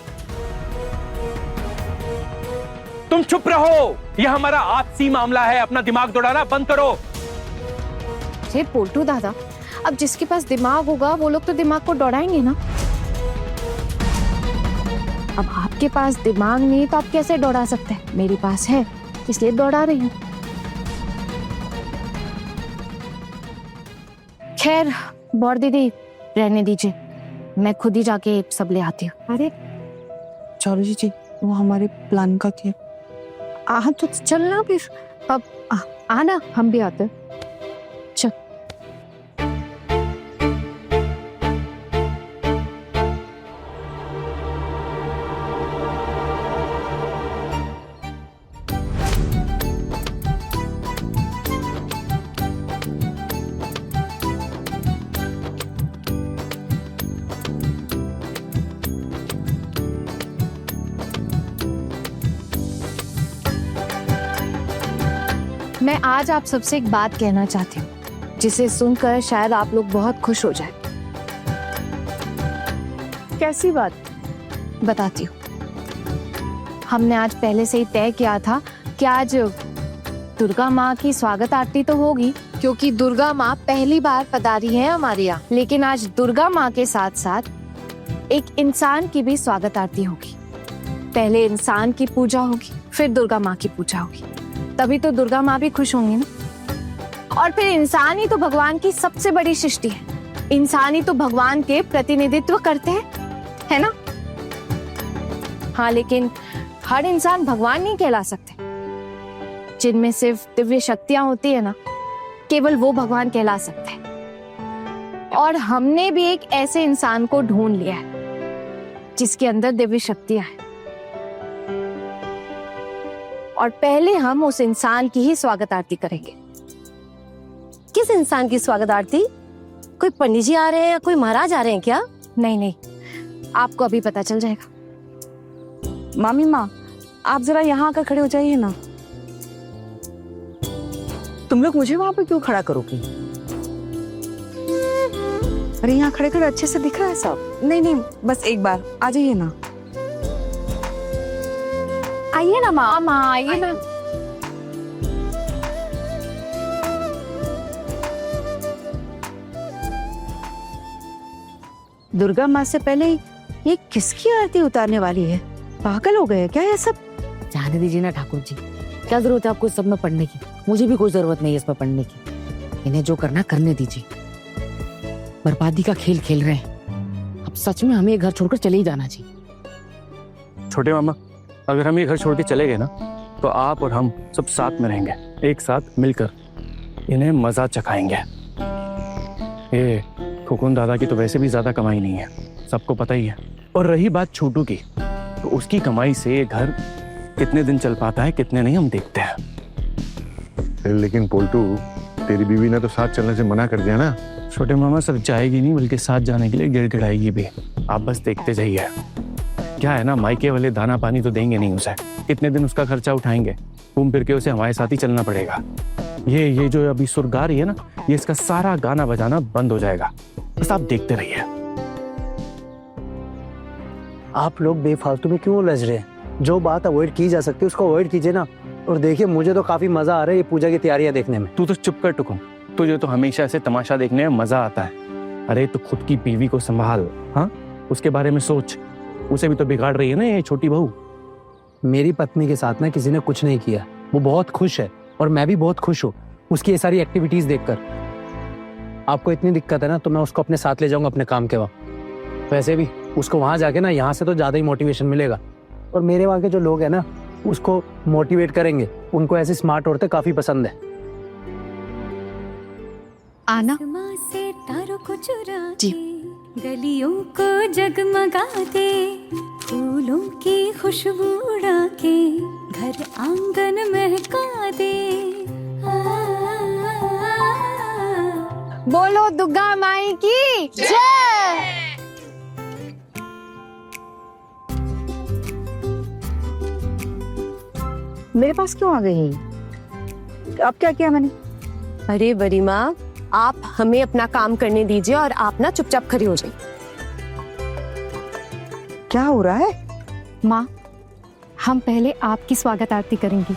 तुम चुप रहो, यह हमारा आपसी मामला है, अपना दिमाग दौड़ाना बंद करो। अरे पोल्टू दादा, अब जिसके पास दिमाग होगा वो लोग तो दिमाग को दौड़ाएंगे ना। अब आपके पास दिमाग नहीं तो आप कैसे दौड़ा सकते हैं? मेरे पास है इसलिए दौड़ा रही हूँ। खैर बौर दीदी रहने दीजिए, मैं खुद ही जाके सब ले आती हूँ। अरे चलो जी, वो हमारे प्लान का क्या? हाँ तो चलना फिर, अब आना, हम भी आते हैं। चल मैं आज आप सबसे एक बात कहना चाहती हूँ, जिसे सुनकर शायद आप लोग बहुत खुश हो जाए। कैसी बात? बताती हूँ। हमने आज पहले से ही तय किया था कि आज दुर्गा माँ की स्वागत आरती तो होगी, क्योंकि दुर्गा माँ पहली बार पधारी है हमारे यहाँ। लेकिन आज दुर्गा माँ के साथ साथ एक इंसान की भी स्वागत आरती होगी। पहले इंसान की पूजा होगी, फिर दुर्गा माँ की पूजा होगी, तभी तो दुर्गा माँ भी खुश होंगी ना। और फिर इंसान ही तो भगवान की सबसे बड़ी सृष्टि है। इंसान ही तो भगवान के प्रतिनिधित्व करते हैं, है ना? हाँ, लेकिन हर इंसान भगवान नहीं कहला सकते। जिनमें सिर्फ दिव्य शक्तियां होती है ना, केवल वो भगवान कहला सकते हैं। और हमने भी एक ऐसे इंसान को ढूंढ लिया है जिसके अंदर दिव्य शक्तियां हैं। और पहले हम उस इंसान की ही स्वागत आरती करेंगे। किस इंसान की स्वागत आरती? कोई पंडित जी आ रहे हैं या कोई महाराज आ रहे हैं क्या? नहीं नहीं, आपको अभी पता चल जाएगा। मामी माँ, आप जरा यहाँ आकर खड़े हो जाइए ना। तुम लोग मुझे वहां पे क्यों खड़ा करोगी? अरे यहाँ खड़े खड़े अच्छे से दिख रहा है सब। नहीं नहीं, बस एक बार आ जाइए ना। आइए ना माँ, माँ आइए ना। दुर्गा माँ से पहले ये किसकी आरती उतारने वाली है? पागल हो गए क्या ये सब? जाने दीजिए ना ठाकुर जी, क्या जरूरत है आपको इस सब में पढ़ने की? मुझे भी कोई जरूरत नहीं है इसमें पढ़ने की। इन्हें जो करना करने दीजिए। बर्बादी का खेल खेल रहे हैं। अब सच में हमें ये घर छोड़कर चले ही जाना चाहिए। छोटे मामा, अगर हम ये घर छोड़ के चले गए ना, तो आप और हम सब साथ में रहेंगे, एक साथ मिलकर इन्हें मजा चखाएंगे। ये खुकुन दादा की तो वैसे भी ज्यादा कमाई नहीं है, सबको पता ही है। और रही बात छोटू की, तो उसकी कमाई से ये घर कितने दिन चल पाता है कितने नहीं, हम देखते हैं। लेकिन पोल्टू, तेरी बीवी ने तो साथ चलने से मना कर दिया ना। छोटे मामा, सिर्फ जाएगी नहीं बल्कि साथ जाने के लिए गिड़गिड़ाएगी भी। आप बस देखते जाइए। क्या है ना, मायके वाले दाना पानी तो देंगे नहीं उसे, कितने दिन उसका खर्चा उठाएंगे। घूम फिर के उसे हमारे साथ ही चलना पड़ेगा। ये जो अभी सुर गा रही है ना, ये इसका सारा गाना बजाना बंद हो जाएगा। बस आप देखते रहिए। आप लोग बेफालतू में क्यों उलझ रहे हैं? जो बात अवॉइड की जा सकती है उसको अवॉइड कीजिए ना। और देखिए, मुझे तो काफी मजा आ रहा है ये पूजा की तैयारियां देखने में। तू तो चुप कर टुकुम, तुझे तो हमेशा ऐसे तमाशा देखने में मजा आता है। अरे तू खुद की बीवी को संभाल, हाँ, उसके बारे में सोच। उसे भी तो बिगाड़ रही है ना ये छोटी बहू। मेरी पत्नी के साथ ना किसी ने कुछ नहीं किया, वो बहुत खुश है और मैं भी बहुत खुश हूँ उसकी ये सारी एक्टिविटीज देखकर। आपको इतनी दिक्कत है ना, तो मैं उसको अपने साथ ले जाऊंगा अपने काम के वक्त। वैसे भी उसको वहां जाके ना यहाँ से तो ज्यादा ही मोटिवेशन मिलेगा। और मेरे वहाँ के जो लोग हैं ना, उसको मोटिवेट करेंगे। उनको ऐसी स्मार्ट औरतें काफी पसंद है। आना से तारों को चुरा जी। गलियों को जगमगा दे, फूलों की खुशबू उड़ा के घर आंगन महका दे। बोलो दुर्गा माई की जय। मेरे पास क्यों आ गई? अब क्या किया मैंने? अरे बड़ी माँ, आप हमें अपना काम करने दीजिए और आप ना चुपचाप खड़ी हो जाइए। क्या हो रहा है? माँ, हम पहले आपकी स्वागत आरती करेंगे।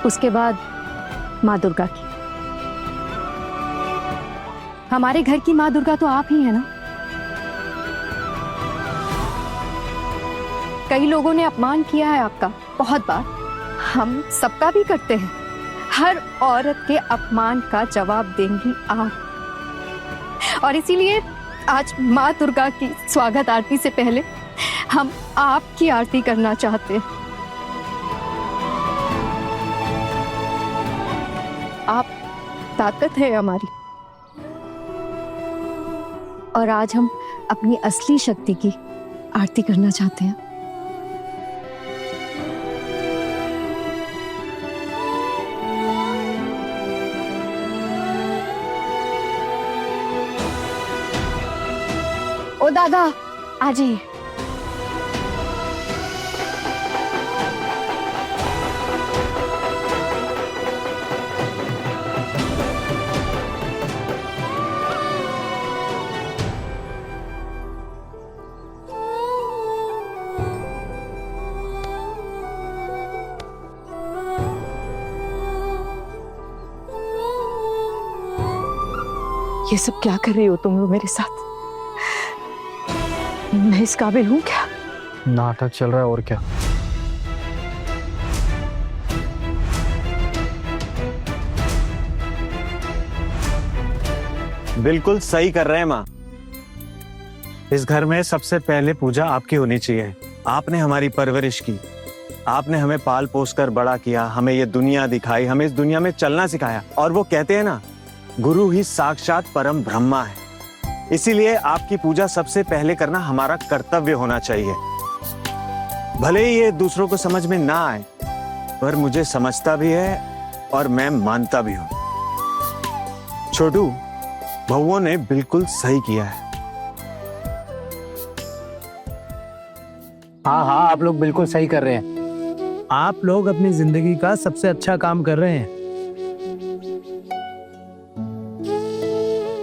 उसके बाद माँ दुर्गा की। हमारे घर की माँ दुर्गा तो आप ही है ना। कई लोगों ने अपमान किया है आपका बहुत बार, हम सबका भी करते हैं। हर औरत के अपमान का जवाब देंगी आप। और इसीलिए आज माँ दुर्गा की स्वागत आरती से पहले हम आपकी आरती करना चाहते हैं। आप ताकत है हमारी, और आज हम अपनी असली शक्ति की आरती करना चाहते हैं। ओ दादा, आ जाइए। ये सब क्या कर रही हो तुम लोग मेरे साथ? मैं इस काबिल हूँ क्या? नाटक चल रहा है और क्या। बिल्कुल सही कर रहे हैं माँ। इस घर में सबसे पहले पूजा आपकी होनी चाहिए। आपने हमारी परवरिश की, आपने हमें पाल पोस कर बड़ा किया, हमें ये दुनिया दिखाई, हमें इस दुनिया में चलना सिखाया। और वो कहते हैं ना, गुरु ही साक्षात परम ब्रह्मा है। इसीलिए आपकी पूजा सबसे पहले करना हमारा कर्तव्य होना चाहिए। भले ही ये दूसरों को समझ में ना आए, पर मुझे समझता भी है और मैं मानता भी हूं। छोटू, बहुओं ने बिल्कुल सही किया है। हाँ हाँ, आप लोग बिल्कुल सही कर रहे हैं। आप लोग अपनी जिंदगी का सबसे अच्छा काम कर रहे हैं।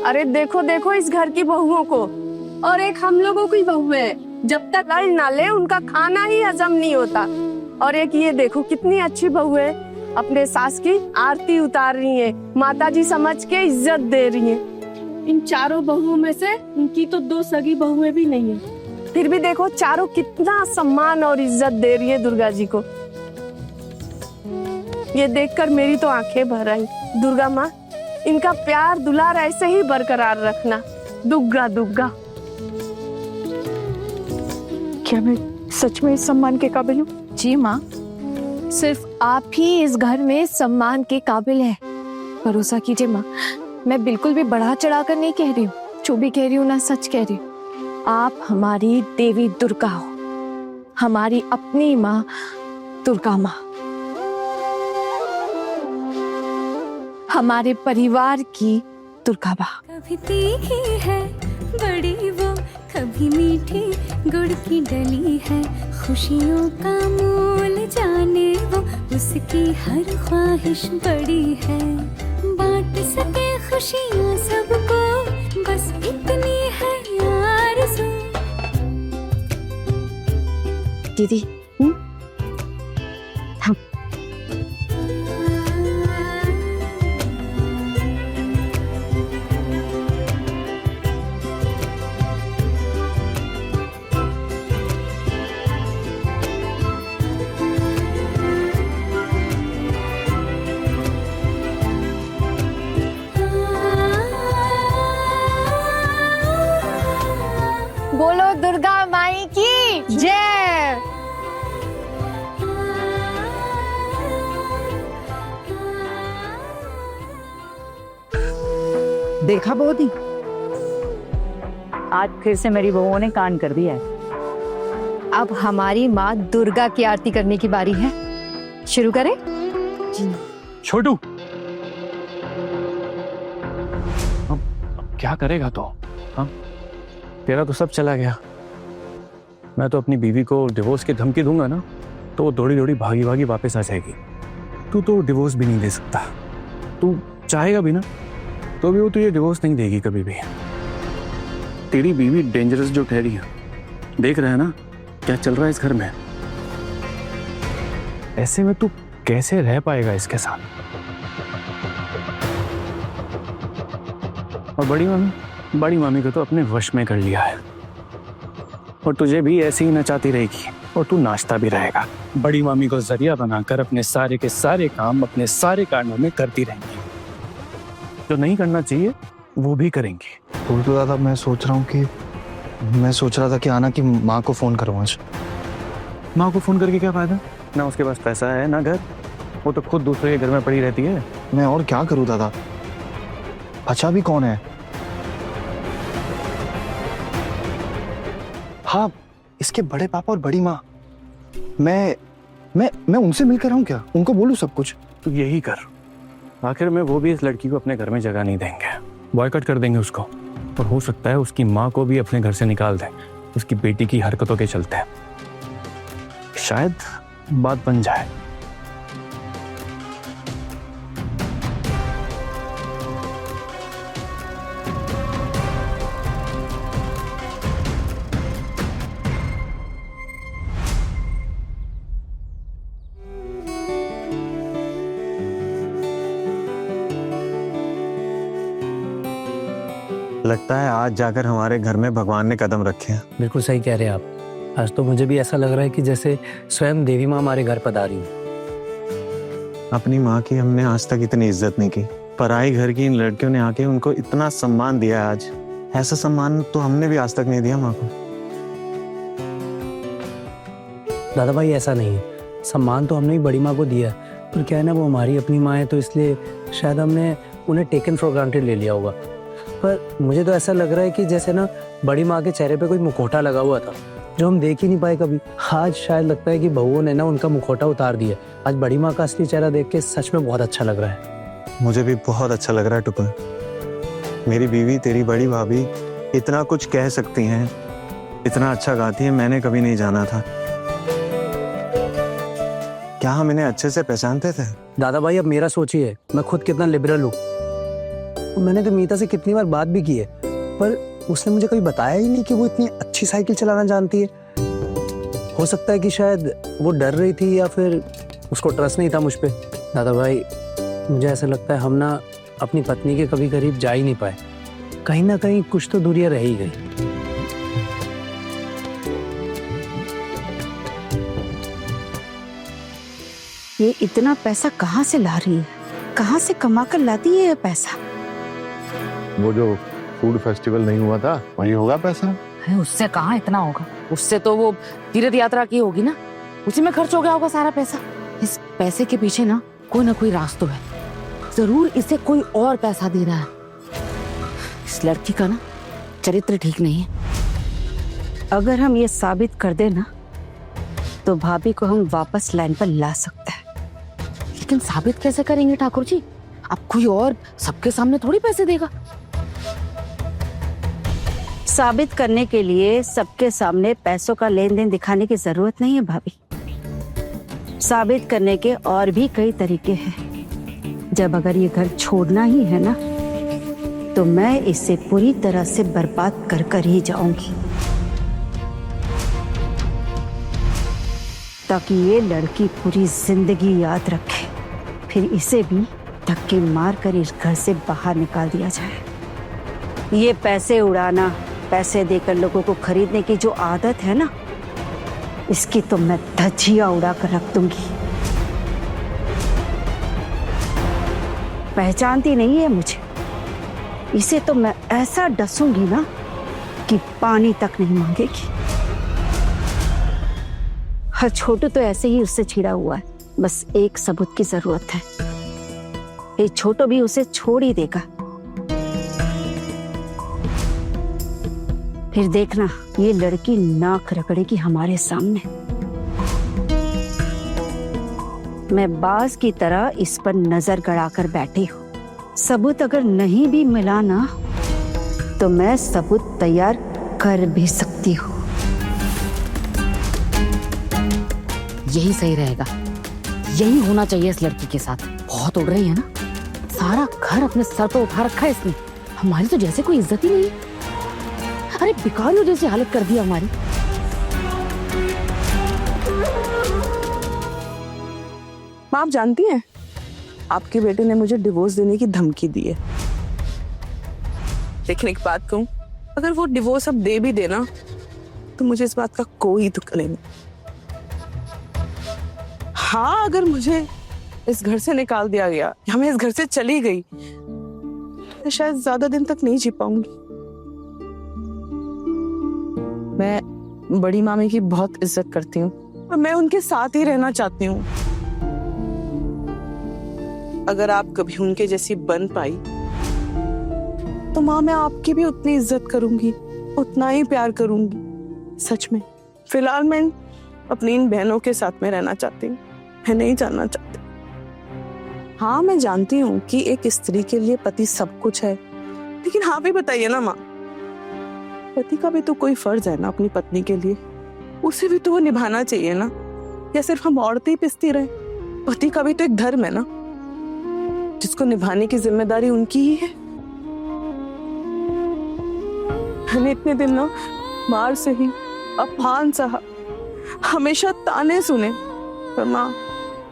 अरे देखो देखो इस घर की बहुओं को, और एक हम लोगों की बहू है, जब तक लड़ ना ले उनका खाना ही हजम नहीं होता। और एक ये देखो कितनी अच्छी बहू है, अपने सास की आरती उतार रही है, माता जी समझ के इज्जत दे रही है। इन चारों बहुओं में से उनकी तो 2 सगी बहुएं भी नहीं है, फिर भी देखो चारों कितना सम्मान और इज्जत दे रही है दुर्गा जी को। ये देखकर मेरी तो आंखें भर आई। दुर्गा माँ, इनका प्यार दुलार ऐसे ही बरकरार रखना। दुग्गा दुग्गा। क्या मैं सच में इस सम्मान के काबिल हूँ? जी माँ, सिर्फ आप ही इस घर में सम्मान के काबिल हैं। भरोसा कीजिए माँ, मैं बिल्कुल भी बढ़ा चढ़ा कर नहीं कह रही हूँ। जो भी कह रही हूँ ना, सच कह रही हूँ। आप हमारी देवी दुर्गा हो, हमारी अपनी माँ दुर्गा माँ, हमारे परिवार की दुर्गा माँ। कभी तीखी है बड़ी वो, कभी मीठी गुड़ की डली है। खुशियों का मोल जाने वो, उसकी हर ख्वाहिश बड़ी है। बांट सके खुशियाँ सबको, बस इतनी है आरज़ू। दीदी, बोलो दुर्गा माई की जय। देखा बहुती, आज फिर से मेरी बहुओं ने कांड कर दिया है। अब हमारी माँ दुर्गा की आरती करने की बारी है। शुरू करें? छोटू, अब क्या करेगा तो? हाँ, तेरा तो सब चला गया। मैं तो अपनी बीवी को डिवोर्स की धमकी दूंगा ना, तो वो दौड़ी दौड़ी भागी भागी वापस आ जाएगी। तू तो डिवोर्स भी नहीं दे सकता। तू चाहेगा भी ना, तो भी वो तुझे डिवोर्स नहीं देगी कभी भी। तेरी बीवी डेंजरस जो ठहरी है, देख रहा है ना क्या चल रहा है इस घर में। ऐसे में तू कैसे रह पाएगा इसके साथ? और बड़ी मामी को तो अपने वश में कर लिया है, और तुझे भी ऐसे ही नचाती रहेगी और तू नाचता भी रहेगा। बड़ी मामी को जरिया बनाकर अपने सारे के सारे काम अपने सारे कारणों में करती रहेंगी। जो नहीं करना चाहिए वो भी करेंगी। तो दादा, मैं सोच रहा था कि आना की माँ को फोन करूँ आज। माँ को फोन करके क्या फायदा? ना उसके पास पैसा है ना घर, वो तो खुद दूसरे के घर में पड़ी रहती है। मैं और क्या करूँ दादा? अच्छा भी कौन है? हाँ, इसके बड़े पापा और बड़ी माँ। मैं उनसे मिलकर आऊँ क्या? उनको बोलूँ सब कुछ? तो यही कर। आखिर में वो भी इस लड़की को अपने घर में जगह नहीं देंगे, बॉयकॉट कर देंगे उसको। और हो सकता है उसकी माँ को भी अपने घर से निकाल दें, उसकी बेटी की हरकतों के चलते। शायद बात बन जाए। लगता है आज जाकर हमारे घर में भगवान ने कदम रखे हैं। बिल्कुल सही कह रहे हैं आप। आज तो मुझे भी ऐसा लग रहा है कि जैसे स्वयं देवी माँ हमारे घर पधारी है। अपनी माँ की हमने आज तक इतनी इज्जत नहीं की, पराई घर की इन लड़कियों ने आके उनको इतना सम्मान दिया है आज। ऐसा सम्मान तो हमने भी आज तक नहीं दिया माँ को। दादा भाई ऐसा नहीं है, सम्मान तो हमने भी बड़ी माँ को दिया है, पर क्या है ना वो हमारी अपनी माँ है तो इसलिए शायद हमने उन्हें टेकन फॉर ग्रांटेड ले लिया होगा। पर मुझे तो ऐसा लग रहा है कि जैसे ना बड़ी माँ के चेहरे पे कोई मुखौटा लगा हुआ था जो हम देख ही नहीं पाए कभी। आज शायद लगता है कि बहुओं ने ना उनका मुखौटा उतार दिया। आज बड़ी माँ का असली चेहरा देख के सच में बहुत अच्छा लग रहा है। मुझे भी बहुत अच्छा लग रहा है टुकुर। मेरी बीवी तेरी बड़ी भाभी इतना कुछ कह सकती हैं, इतना अच्छा गाती है, मैंने कभी नहीं जाना था। क्या हम इन्हें अच्छे से पहचानते थे? दादा भाई अब मेरा सोचिए, मैं खुद कितना लिबरल हूँ। मैंने तो मीता से कितनी बार बात भी की है, पर उसने मुझे कभी बताया ही नहीं कि वो इतनी अच्छी साइकिल चलाना जानती है। हो सकता है कि शायद वो डर रही थी या फिर उसको ट्रस्ट नहीं था मुझ पे। दादा भाई मुझे ऐसा लगता है हम ना अपनी पत्नी के कभी करीब जा ही नहीं पाए। कहीं ना कहीं कुछ तो दूरियां रह ही गई। ये इतना पैसा कहाँ से ला रही है? कहाँ से कमा कर लाती है ये पैसा? वो जो फूड फेस्टिवल नहीं हुआ था वहीं होगा पैसा। है, उससे कहाँ इतना होगा? उससे तो वो तीर्थ यात्रा की होगी ना, उसी में खर्च हो गया होगा सारा पैसा। इस पैसे के पीछे ना कोई राज तो है, जरूर इसे कोई और पैसा दे रहा है। इस लड़की का ना चरित्र ठीक नहीं है। अगर हम ये साबित कर दे ना तो भाभी को हम वापस लाइन पर ला सकते हैं। लेकिन साबित कैसे करेंगे ठाकुर जी? अब कोई और सबके सामने थोड़ी पैसे देगा। साबित करने के लिए सबके सामने पैसों का लेन देन दिखाने की जरूरत नहीं है भाभी। साबित करने के और भी कई तरीके हैं। जब अगर ये घर छोड़ना ही है ना तो मैं इसे पूरी तरह से बर्बाद कर कर ही जाऊंगी, ताकि ये लड़की पूरी जिंदगी याद रखे। फिर इसे भी धक्के मार कर इस घर से बाहर निकाल दिया जाए। ये पैसे उड़ाना, पैसे देकर लोगों को खरीदने की जो आदत है ना, इसकी तो मैं धज्जियां उड़ा कर रख दूंगी। पहचानती नहीं है मुझे, इसे तो मैं ऐसा डसूंगी ना कि पानी तक नहीं मांगेगी। हर छोटू तो ऐसे ही उससे छिड़ा हुआ है, बस एक सबूत की जरूरत है। ये छोटू भी उसे छोड़ ही देगा। फिर देखना ये लड़की नाक रगड़ेगी हमारे सामने। मैं बाज की तरह इस पर नजर गड़ाकर बैठी हूँ। सबूत अगर नहीं भी मिला ना तो मैं सबूत तैयार कर भी सकती हूँ। यही सही रहेगा, यही होना चाहिए इस लड़की के साथ। बहुत उड़ रही है ना, सारा घर अपने सर पर उठा रखा है इसने। हमारी तो जैसे कोई इज्जत ही नहीं है। अरे बिकानो जैसी हालत कर दी हमारी। माँ आप जानती हैं, आपके बेटे ने मुझे डिवोर्स देने की धमकी दी है। लेकिन एक बात कहूं, अगर वो डिवोर्स अब दे भी देना तो मुझे इस बात का कोई दुख नहीं। हाँ, अगर मुझे इस घर से निकाल दिया गया या मैं इस घर से चली गई तो शायद ज्यादा दिन तक नहीं जी पाऊंगी। मैं बड़ी मामी की बहुत इज्जत करती हूँ और मैं उनके साथ ही रहना चाहती हूँ। अगर आप कभी उनके जैसी बन पाई तो माँ मैं आपकी भी उतनी इज्जत करूंगी, उतना ही प्यार करूंगी। सच में। फिलहाल मैं अपनी इन बहनों के साथ में रहना चाहती हूँ, मैं नहीं जानना चाहती। हाँ मैं जानती हूँ कि एक स्त्री के लिए पति सब कुछ है, लेकिन हाँ भी बताइए ना माँ, पति का भी तो कोई फर्ज है ना अपनी पत्नी के लिए, उसे भी तो वो निभाना चाहिए ना। या सिर्फ हम औरतें ही पिसती रहे? पति का भी तो एक धर्म है ना जिसको निभाने की जिम्मेदारी उनकी ही है। मैंने इतने दिन ना मार सही, अपमान सहा, हमेशा ताने सुने, पर माँ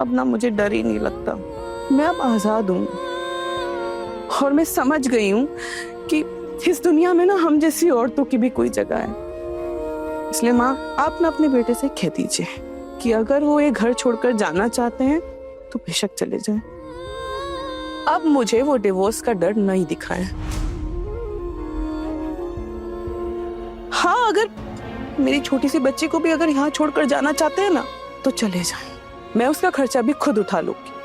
अब ना मुझे डर ही नहीं लगता। मैं अब आजाद हूँ और मैं समझ गई हूँ कि इस दुनिया में ना हम जैसी औरतों की भी कोई जगह है। इसलिए माँ आप ना अपने बेटे से कह दीजिए कि अगर वो ये घर छोड़कर जाना चाहते हैं तो बेशक चले जाएं। अब मुझे वो डिवोर्स का डर नहीं दिखाएं। हाँ, अगर मेरी छोटी सी बच्ची को भी अगर यहाँ छोड़कर जाना चाहते हैं ना तो चले जाएं, मैं उसका खर्चा भी खुद उठा लूंगी।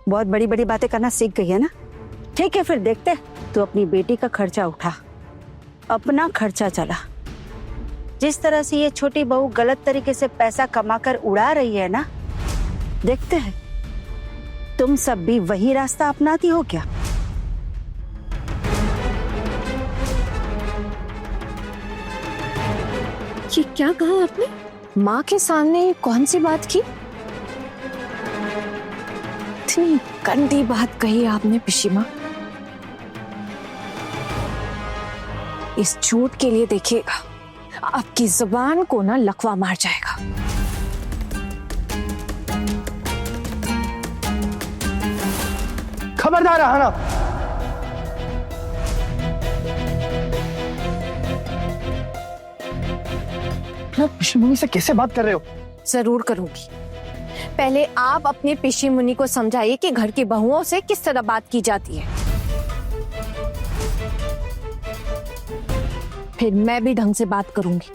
बहुत बड़ी बड़ी बातें करना सीख गई है ना? ठीक है, फिर देखते हैं। तू अपनी बेटी का खर्चा उठा, अपना खर्चा चला। जिस तरह से ये छोटी बहू गलत तरीके से पैसा कमाकर उड़ा रही है ना, देखते हैं तुम सब भी वही रास्ता अपनाती हो क्या? ये क्या कहा आपने? माँ के सामने कौन सी बात की? इतनी गंदी बात कही आपने पिशीमा। इस झूठ के लिए देखिएगा आपकी जुबान को ना लकवा मार जाएगा। खबरदार आना। पिशी मुनि से कैसे बात कर रहे हो? जरूर करूंगी। पहले आप अपने पिशी मुनि को समझाइए कि घर की बहुओं से किस तरह बात की जाती है, फिर मैं भी ढंग से बात करूंगी।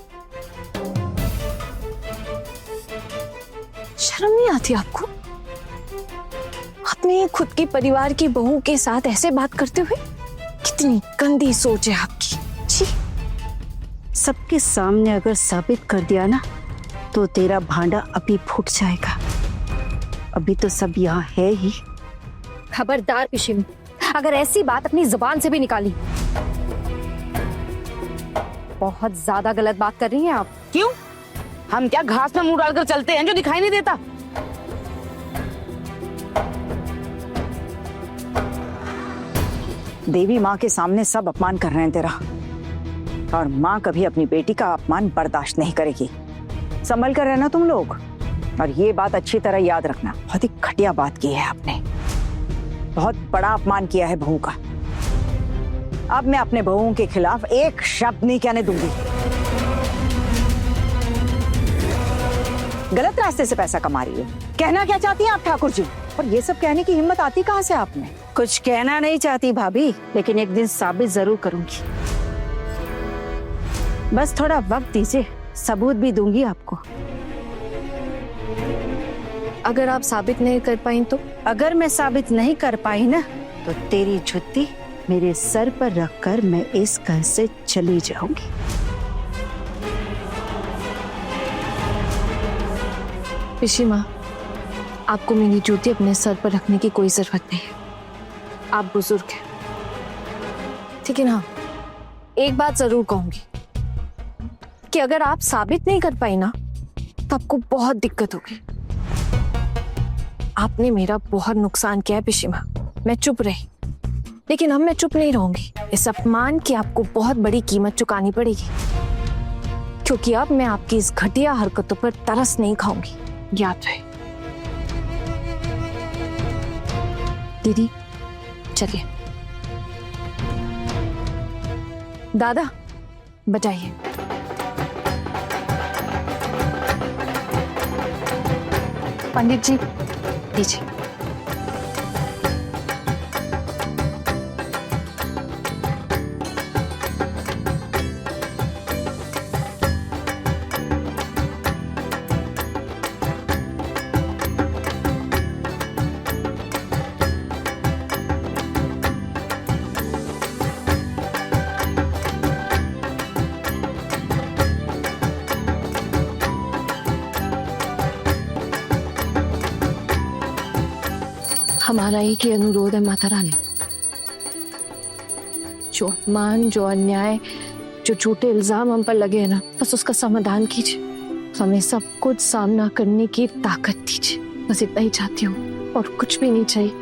शर्म नहीं आती आपको? अपने खुद के परिवार की बहू के साथ ऐसे बात करते हुए? कितनी गंदी सोच है आपकी। छी। सबके सामने अगर साबित कर दिया ना तो तेरा भांडा अभी फूट जाएगा। अभी तो सब यहाँ है ही। खबरदार पिशिम, अगर ऐसी बात अपनी जुबान से भी निकाली। बहुत ज्यादा गलत बात कर रही हैं आप। क्यों? हम क्या घास में मुंह डालकर चलते हैं जो दिखाई नहीं देता? देवी माँ के सामने सब अपमान कर रहे हैं तेरा, और माँ कभी अपनी बेटी का अपमान बर्दाश्त नहीं करेगी। संभल कर रहना तुम लोग, और ये बात अच्छी तरह याद रखना, बहुत ही घटिया बात की है आपने। बहुत बड़ा अपमान किया है बहू का। अब मैं अपने बहुओं के खिलाफ एक शब्द नहीं कहने दूंगी। गलत रास्ते से पैसा कमा रही है। कहना क्या चाहती हैं आप ठाकुर जी? और ये सब कहने की हिम्मत आती कहाँ से आप में? कुछ कहना नहीं चाहती भाभी, लेकिन एक दिन साबित जरूर करूंगी। बस थोड़ा वक्त दीजिए, सबूत भी दूंगी आपको। अगर आप साबित नहीं कर पाई तो? अगर मैं साबित नहीं कर पाई ना तो तेरी जुत्ती मेरे सर पर रखकर मैं इस घर से चली जाऊंगी। पिशीमा, आपको मेरी जूती अपने सर पर रखने की कोई जरूरत नहीं है। आप बुजुर्ग हैं, ठीक है ना? एक बात जरूर कहूंगी कि अगर आप साबित नहीं कर पाई ना तो आपको बहुत दिक्कत होगी। आपने मेरा बहुत नुकसान किया है पिशीमा, मैं चुप रही, लेकिन अब मैं चुप नहीं रहूंगी। इस अपमान की आपको बहुत बड़ी कीमत चुकानी पड़ेगी, क्योंकि अब मैं आपकी इस घटिया हरकतों पर तरस नहीं खाऊंगी, याद रहे। दीदी चलिए। दादा बजाइए। पंडित जी दीजिए। हमारा एक ही अनुरोध है माता रानी, जो अपमान, जो अन्याय, जो झूठे इल्जाम हम पर लगे हैं ना, बस उसका समाधान कीजिए। हमें सब कुछ सामना करने की ताकत दीजिए। बस इतना ही चाहती हूँ और कुछ भी नहीं चाहिए।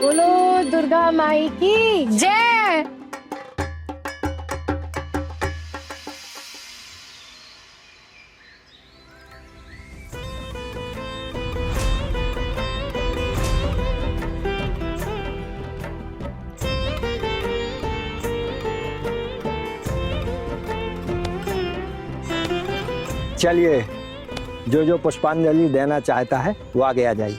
बोलो दुर्गा माई की जय। चलिए जो जो पुष्पांजलि देना चाहता है वो आगे आ जाइए।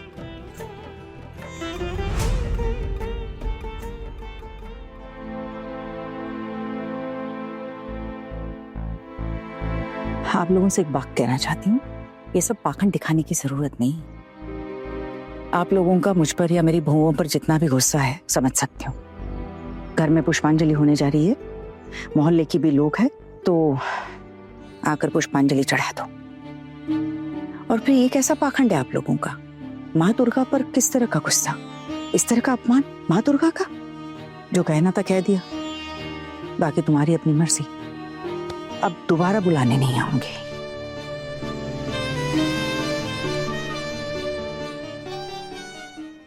आप लोगों से एक बात कहना चाहती हूँ, ये सब पाखंड दिखाने की जरूरत नहीं। आप लोगों का मुझ पर या मेरी बहुओं पर जितना भी गुस्सा है समझ सकती हूँ। घर में पुष्पांजलि होने जा रही है, मोहल्ले की भी लोग हैं, तो आकर पुष्पांजलि चढ़ा दो। और फिर ये कैसा पाखंड है आप लोगों का? माँ दुर्गा पर किस तरह का गुस्सा, इस तरह का अपमान माँ दुर्गा का? जो कहना था कह दिया, बाकी तुम्हारी अपनी मर्जी। अब दोबारा बुलाने नहीं आऊंगी।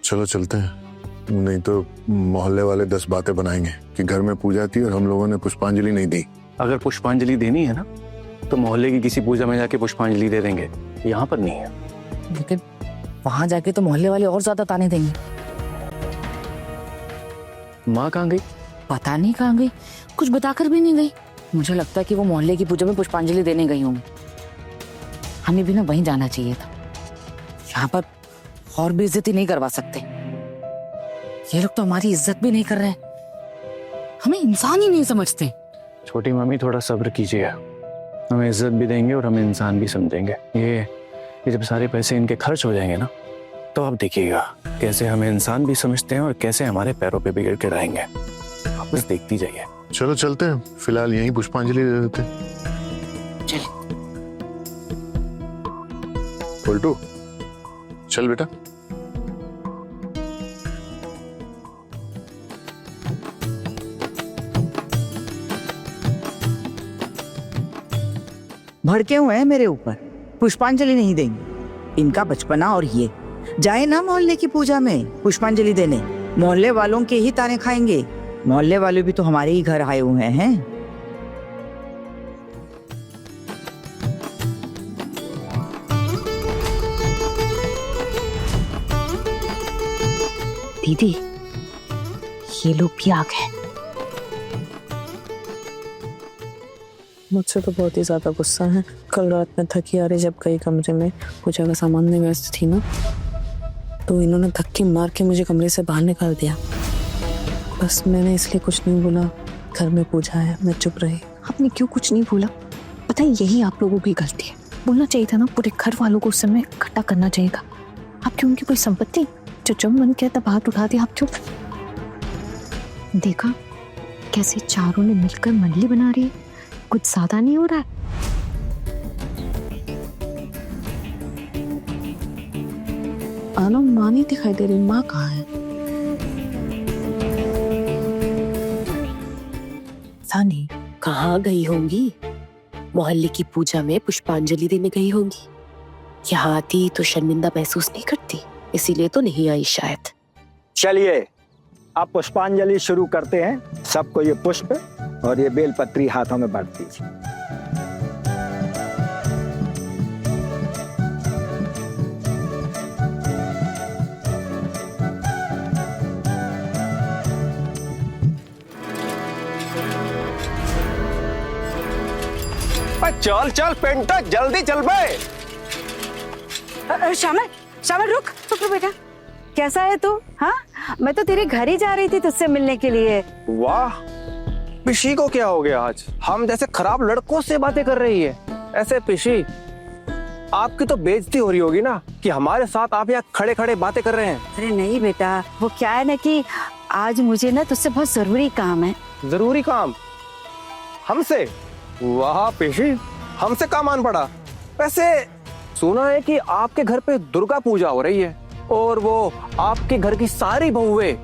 चलो चलते हैं, नहीं तो मोहल्ले वाले 10 बातें बनाएंगे कि घर में पूजा थी और हम लोगों ने पुष्पांजलि नहीं दी। अगर पुष्पांजलि देनी है ना तो मोहल्ले की किसी पूजा में जाके पुष्पांजलि दे देंगे, यहाँ पर नहीं है। लेकिन वहां जाके तो मोहल्ले वाले और ज्यादा ताने देंगे। माँ कहाँ गई? पता नहीं कहाँ गई, कुछ बताकर भी नहीं गई। मुझे लगता है कि वो मोहल्ले की पूजा में पुष्पांजलि देने गई होंगी। हमें भी ना वहीं जाना चाहिए था। यहाँ पर और भी इज्जत ही नहीं करवा सकते। ये लोग तो हमारी इज्जत भी नहीं कर रहे हैं, हमें इंसान ही नहीं समझते। छोटी मम्मी थोड़ा सब्र कीजिए, हमें इज्जत भी देंगे और हमें इंसान भी समझेंगे। ये जब सारे पैसे इनके खर्च हो जाएंगे ना, तो आप देखिएगा कैसे हमें इंसान भी समझते हैं और कैसे हमारे पैरों पे बिगड़ के रहेंगे। आप बस देखती जाइए। चलो चलते हैं, फिलहाल यहीं पुष्पांजलि दे देते हैं। उल्टू चल बेटा। भड़के हुए हैं मेरे ऊपर, पुष्पांजलि नहीं देंगे। इनका बचपना और ये जाए ना मोहल्ले की पूजा में पुष्पांजलि देने, मोहल्ले वालों के ही ताने खाएंगे। मोहल्ले वाले भी तो हमारे ही घर आए हुए हैं। दीदी, ये लोग भी आ गए। मुझसे तो बहुत ही ज्यादा गुस्सा है। कल रात में थकी आ रही जब गई कमरे में पूजा का सामान में व्यस्त थी ना, तो इन्होंने धक्के मार के मुझे कमरे से बाहर निकाल दिया। बस मैंने इसलिए कुछ नहीं बोला, घर में पूजा है, मैं चुप रही। आपने क्यों कुछ नहीं बोला? पता है यही आप लोगों की गलती है। बोलना चाहिए था ना, पूरे घर वालों को उस समय इकट्ठा करना चाहिए था। आपकी उनकी कोई संपत्ति जो जब मन किया तब हाथ उठा दिया। आप चुप। देखा कैसे चारों ने मिलकर मंडली बना रही है, कुछ ज्यादा नहीं हो रहा है? आलो, माँ नहीं दिखाई दे रही। माँ कहाँ है? सानी कहाँ गई होंगी? मोहल्ले की पूजा में पुष्पांजलि देने गई होंगी। यहाँ आती तो शर्मिंदा महसूस नहीं करती, इसीलिए तो नहीं आई शायद। चलिए आप पुष्पांजलि शुरू करते हैं। सबको ये पुष्प और ये बेलपत्री हाथों में बांट दीजिए। चल चल पेंटा, जल्दी चल बे। श्यामल, श्यामल रुक रुक बेटा। कैसा है तू? हाँ, मैं तो तेरे घर ही जा रही थी तुझसे मिलने के लिए। वाह, पिशी को क्या हो गया आज? हम जैसे खराब लड़कों से बातें कर रही है। ऐसे पिशी, आपकी तो बेइज्जती हो रही होगी ना कि हमारे साथ आप यहाँ खड़े खड़े बातें कर रहे हैं। अरे नहीं बेटा, वो क्या है ना कि आज मुझे ना तुझसे बहुत जरूरी काम है। जरूरी काम? हमसे? वाह पिशी, हमसे काम आन पड़ा। वैसे सुना है कि आपके घर पे दुर्गा पूजा हो रही है और वो आपके घर की सारी बहुएं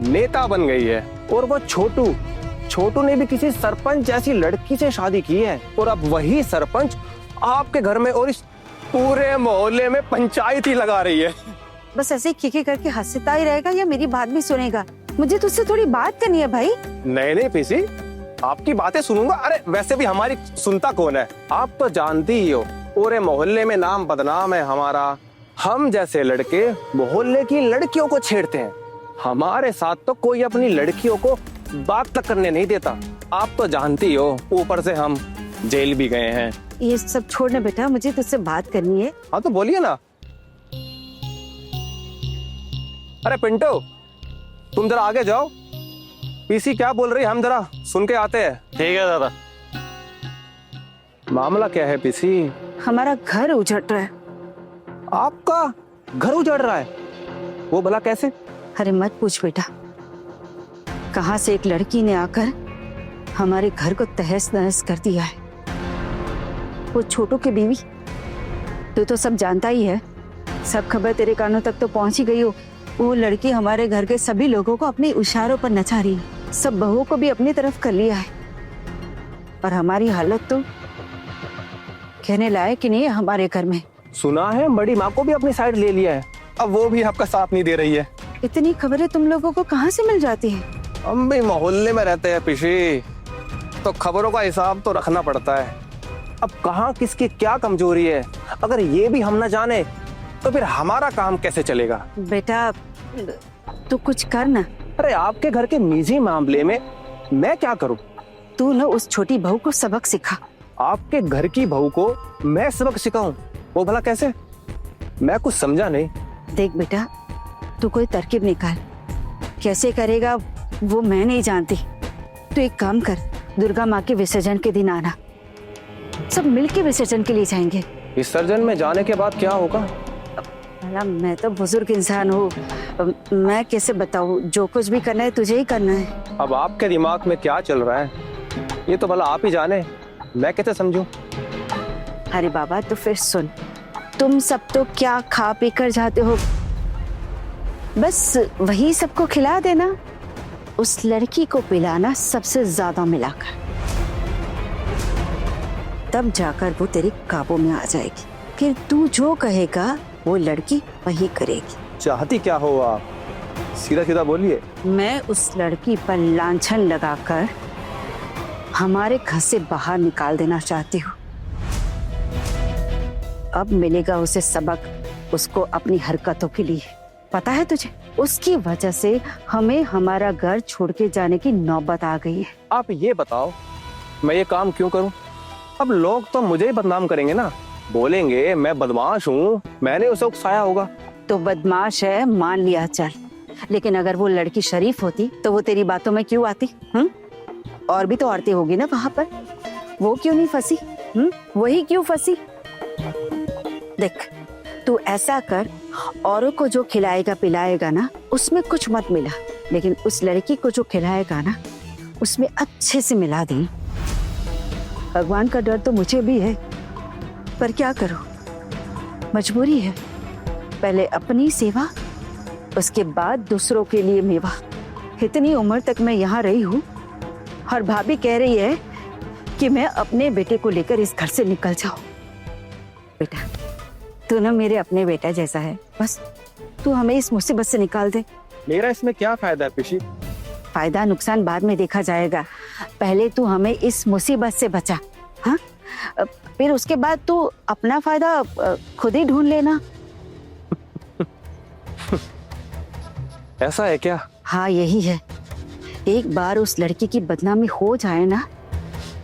नेता बन गई है। और वो छोटू ने भी किसी सरपंच जैसी लड़की से शादी की है और अब वही सरपंच आपके घर में और इस पूरे मोहल्ले में पंचायत ही लगा रही है। बस ऐसे ही खिखी करके हंसता ही रहेगा या मेरी बात भी सुनेगा? मुझे तुझसे थोड़ी बात करनी है भाई। नहीं पिसी, आपकी बातें सुनूंगा। अरे वैसे भी हमारी सुनता कौन है? आप तो जानती ही हो, पूरे मोहल्ले में नाम बदनाम है हमारा। हम जैसे लड़के मोहल्ले की लड़कियों को छेड़ते हैं। हमारे साथ तो कोई अपनी लड़कियों को बात तक करने नहीं देता। आप तो जानती हो, ऊपर से हम जेल भी गए हैं, ये सब छोड़ना बेटा, मुझे तुझसे बात करनी है। हाँ तो बोलिए ना। अरे पिंटू, तुम जरा आगे जाओ, पीसी क्या बोल रही है हम जरा सुन के आते हैं। ठीक है दादा। मामला क्या है पीसी? हमारा घर उजड़ रहा है। आपका घर उजड़ रहा है? वो भला कैसे? अरे मत पूछ बेटा, कहां से एक लड़की ने आकर हमारे घर को तहस नहस कर दिया है। वो छोटू की बीवी, तू तो सब जानता ही है, सब खबर तेरे कानों तक तो पहुंच ही गई हो। वो लड़की हमारे घर के सभी लोगों को अपने इशारों पर नचा रही है, सब बहुओं को भी अपनी तरफ कर लिया है। और हमारी हालत तो कहने लायक ही नहीं है हमारे घर में। सुना है बड़ी माँ को भी अपनी साइड ले लिया है, अब वो भी आपका साथ नहीं दे रही है। इतनी खबरें तुम लोगों को कहाँ से मिल जाती है? हम भी मोहल्ले में रहते हैं पिशी, तो खबरों का हिसाब तो रखना पड़ता है। अब कहाँ किसकी क्या कमजोरी है, अगर ये भी हम न जाने तो फिर हमारा काम कैसे चलेगा? बेटा तू कुछ कर ना। अरे आपके घर के निजी मामले में मैं क्या करूं? तू ना उस छोटी बहू को सबक सिखा। आपके घर की बहू को मैं सबक सिखाऊं? वो भला कैसे? मैं कुछ समझा नहीं। देख बेटा, तू कोई तरकीब निकाल, कैसे करेगा वो मैं नहीं जानती। तू एक काम कर, दुर्गा माँ के विसर्जन के दिन आना, सब मिलके विसर्जन के लिए जाएंगे। विसर्जन में जाने के बाद क्या होगा? भला मैं तो बुजुर्ग इंसान हूँ, मैं कैसे बताऊँ? जो कुछ भी करना है तुझे ही करना है। अब आपके दिमाग में क्या चल रहा है ये तो भला आप ही जाने, मैं कैसे समझूं? अरे बाबा तो फिर सुन, तुम सब तो क्या खा पी कर जाते हो, बस वही सबको खिला देना। उस लड़की को पिलाना सबसे ज्यादा मिलाकर, तब जाकर वो तेरे काबू में आ जाएगी। फिर तू जो कहेगा वो लड़की वही करेगी। चाहती क्या हो आप? सीधा सीधा बोलिए। मैं उस लड़की पर लांछन लगाकर हमारे घर से बाहर निकाल देना चाहती हूँ। अब मिलेगा उसे सबक, उसको अपनी हरकतों के लिए। पता है तुझे, उसकी वजह से हमें हमारा घर छोड़ के जाने की नौबत आ गई है। आप ये बताओ मैं ये काम क्यों करूं? अब लोग तो मुझे ही बदनाम करेंगे ना, बोलेंगे मैं बदमाश हूँ, मैंने उसे उकसाया होगा। तो बदमाश है मान लिया चल, लेकिन अगर वो लड़की शरीफ होती तो वो तेरी बातों में क्यों आती? और भी तो औरतें होगी ना वहां पर, वो क्यों नहीं फंसी? वही क्यों फंसी? देख तू ऐसा कर, औरों को जो खिलाएगा पिलाएगा ना उसमें कुछ मत मिला, लेकिन उस लड़की को जो खिलाएगा ना उसमें अच्छे से मिला दे। भगवान का डर तो मुझे भी है, पर क्या करूं, मजबूरी है। पहले अपनी सेवा, उसके बाद दूसरों के लिए मेवा। इतनी उम्र तक मैं यहाँ रही हूँ और भाभी कह रही है कि मैं अपने बेटे को लेकर इस घर से निकल जाऊं। बेटा तू ना मेरे अपने बेटा जैसा है, बस तू हमें इस मुसीबत से निकाल दे। मेरा इसमें क्या फायदा है पिशी? फायदा नुकसान बाद में देखा जाएगा, पहले तू हमें इस मुसीबत से बचा। हाँ, फिर उसके बाद तू अपना फायदा खुद ही ढूंढ लेना। ऐसा है क्या? हाँ यही है। एक बार उस लड़की की बदनामी हो जाए ना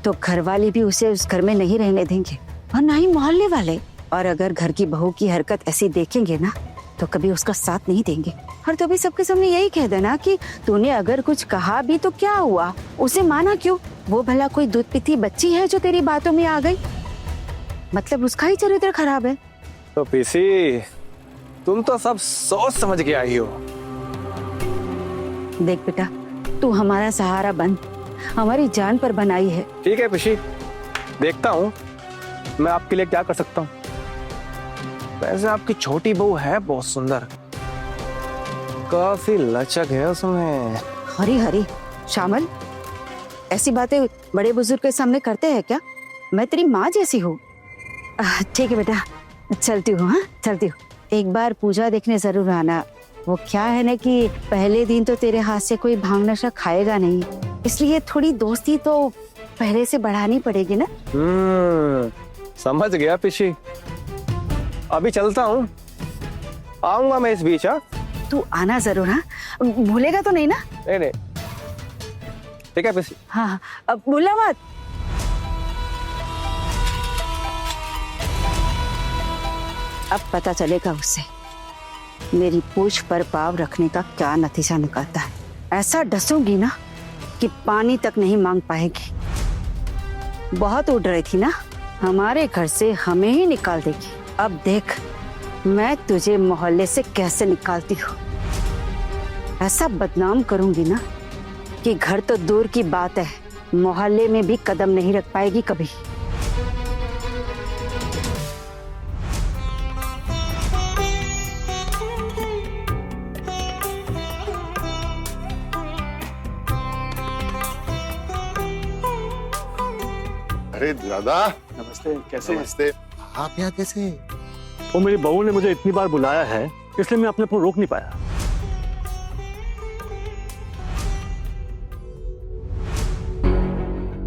तो घर वाले भी उसे उस घर में नहीं रहने देंगे, और ना ही मोहल्ले वाले। और अगर घर की बहू की हरकत ऐसी देखेंगे ना तो कभी उसका साथ नहीं देंगे। और तो भी सबके सामने यही कह देना कि तूने अगर कुछ कहा भी तो क्या हुआ, उसे माना क्यों? वो भला कोई दूध पीती बच्ची है जो तेरी बातों में आ गई? मतलब उसका ही चरित्र खराब है। तो पीसी तुम तो सब सोच समझ के आई हो। देख बेटा, तू हमारा सहारा बन, हमारी जान पर बनाई है। ठीक है पिशी, देखता हूँ मैं आपके लिए क्या कर सकता हूँ। वैसे आपकी छोटी बहू है बहुत सुंदर, काफी लचक है उसमें। हरी हरी शामल, ऐसी बातें बड़े बुजुर्ग के सामने करते हैं क्या? मैं तेरी माँ जैसी हूँ। ठीक है बेटा, चलती हूँ। हाँ चलती हूँ। एक बार पूजा देखने जरूर आना। वो क्या है ना कि पहले दिन तो तेरे हाथ से कोई भांग नशा खाएगा नहीं, इसलिए थोड़ी दोस्ती तो पहले से बढ़ानी पड़ेगी ना। समझ गया पिशी, अभी चलता हूँ, आऊंगा मैं इस बीच। हाँ तू आना जरूर। हाँ भूलेगा तो नहीं ना? नहीं, ठीक है पिशी। हाँ अब भूला मत। अब पता चलेगा उसे मेरी पूछ पर पाव रखने का क्या नतीजा निकलता है। ऐसा डसूंगी ना कि पानी तक नहीं मांग पाएगी। बहुत उड़ रही थी ना, हमारे घर से हमें ही निकाल देगी। अब देख मैं तुझे मोहल्ले से कैसे निकालती हूँ। ऐसा बदनाम करूंगी ना कि घर तो दूर की बात है, मोहल्ले में भी कदम नहीं रख पाएगी कभी। अरे दादा नमस्ते, कैसे हैं? नमस्ते। आप यहाँ कैसे? वो मेरी बहू ने मुझे इतनी बार बुलाया है, इसलिए मैं अपने आप को रोक नहीं पाया।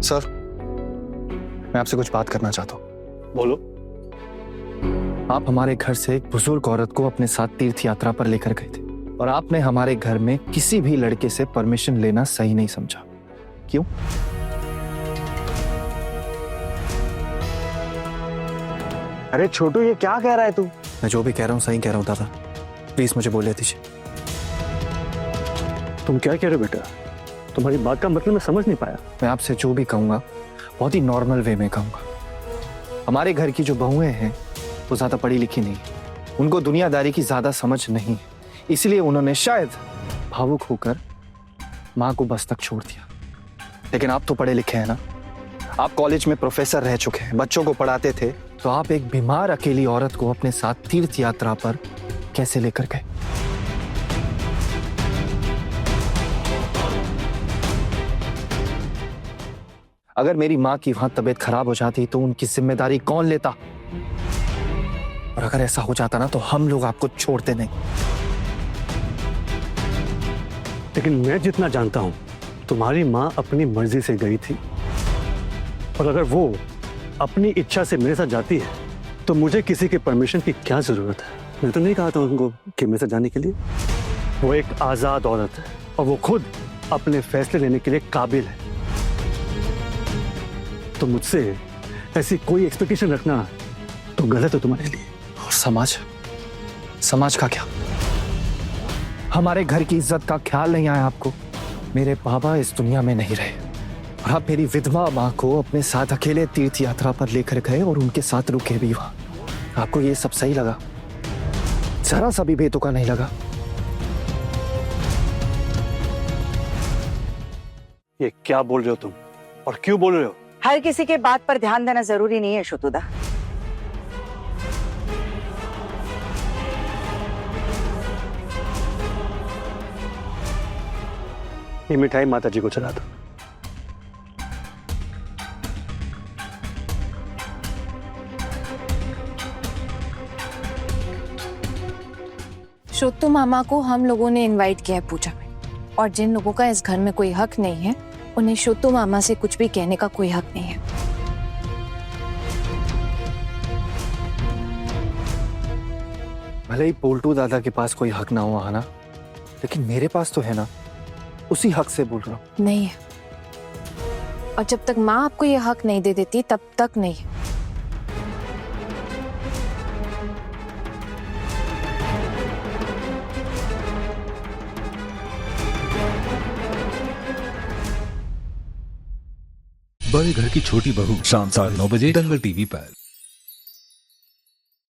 सर, मैं आपसे कुछ बात करना चाहता हूँ। बोलो। आप हमारे घर से एक बुजुर्ग औरत को अपने साथ तीर्थ यात्रा पर लेकर गए थे और आपने हमारे घर में किसी भी लड़के से परमिशन लेना सही नहीं समझा। क्यों? अरे छोटू, ये क्या कह रहा है तू? मैं जो भी कह रहा हूँ सही कह रहा हूँ दादा, प्लीज मुझे बोलने दीजिए। तुम क्या कह रहे हो बेटा? तुम्हारी बात का मतलब मैं समझ नहीं पाया। मैं आपसे जो भी कहूँगा बहुत ही नॉर्मल वे में कहूँगा। हमारे घर की जो बहुएं हैं वो ज्यादा पढ़ी लिखी नहीं है, उनको दुनियादारी की ज्यादा समझ नहीं है, इसलिए उन्होंने शायद भावुक होकर माँ को बस तक छोड़ दिया। लेकिन आप तो पढ़े लिखे हैं ना, आप कॉलेज में प्रोफेसर रह चुके हैं, बच्चों को पढ़ाते थे, तो आप एक बीमार अकेली औरत को अपने साथ तीर्थ यात्रा पर कैसे लेकर गए? अगर मेरी माँ की वहां तबीयत खराब हो जाती तो उनकी जिम्मेदारी कौन लेता? और अगर ऐसा हो जाता ना तो हम लोग आपको छोड़ते नहीं। लेकिन मैं जितना जानता हूं तुम्हारी माँ अपनी मर्जी से गई थी, और अगर वो अपनी इच्छा से मेरे साथ जाती है तो मुझे किसी के परमिशन की क्या जरूरत है? मैं तो नहीं कहा था उनको कि मेरे साथ जाने के लिए। वो एक आजाद औरत है और वो खुद अपने फैसले लेने के लिए काबिल है। तो मुझसे ऐसी कोई एक्सपेक्टेशन रखना तो गलत है तुम्हारे लिए। और समाज का क्या? हमारे घर की इज्जत का ख्याल नहीं आया आपको? मेरे बाबा इस दुनिया में नहीं रहे और आप मेरी विधवा माँ को अपने साथ अकेले तीर्थ यात्रा पर लेकर गए और उनके साथ रुके भी वहां। आपको ये सब सही लगा? जरा सा भी बेतुका नहीं लगा? ये क्या बोल रहे हो तुम, और क्यों बोल रहे हो? हर किसी के बात पर ध्यान देना जरूरी नहीं है शुतुदा। ये मिठाई माता जी को चला दो। शुत्तु मामा को हम लोगों ने इनवाइट किया है पूजा में, और जिन लोगों का इस घर में कोई हक नहीं है उन्हें शुत्तु मामा से कुछ भी कहने का कोई हक नहीं है। भले ही पोल्टू दादा के पास कोई हक ना हो ना, लेकिन मेरे पास तो है ना, उसी हक से बोल रहा हूं। नहीं है, और जब तक माँ आपको ये हक नहीं दे देती तब तक नहीं। बड़े घर की छोटी बहू शाम 9:30 दंगल टीवी पर।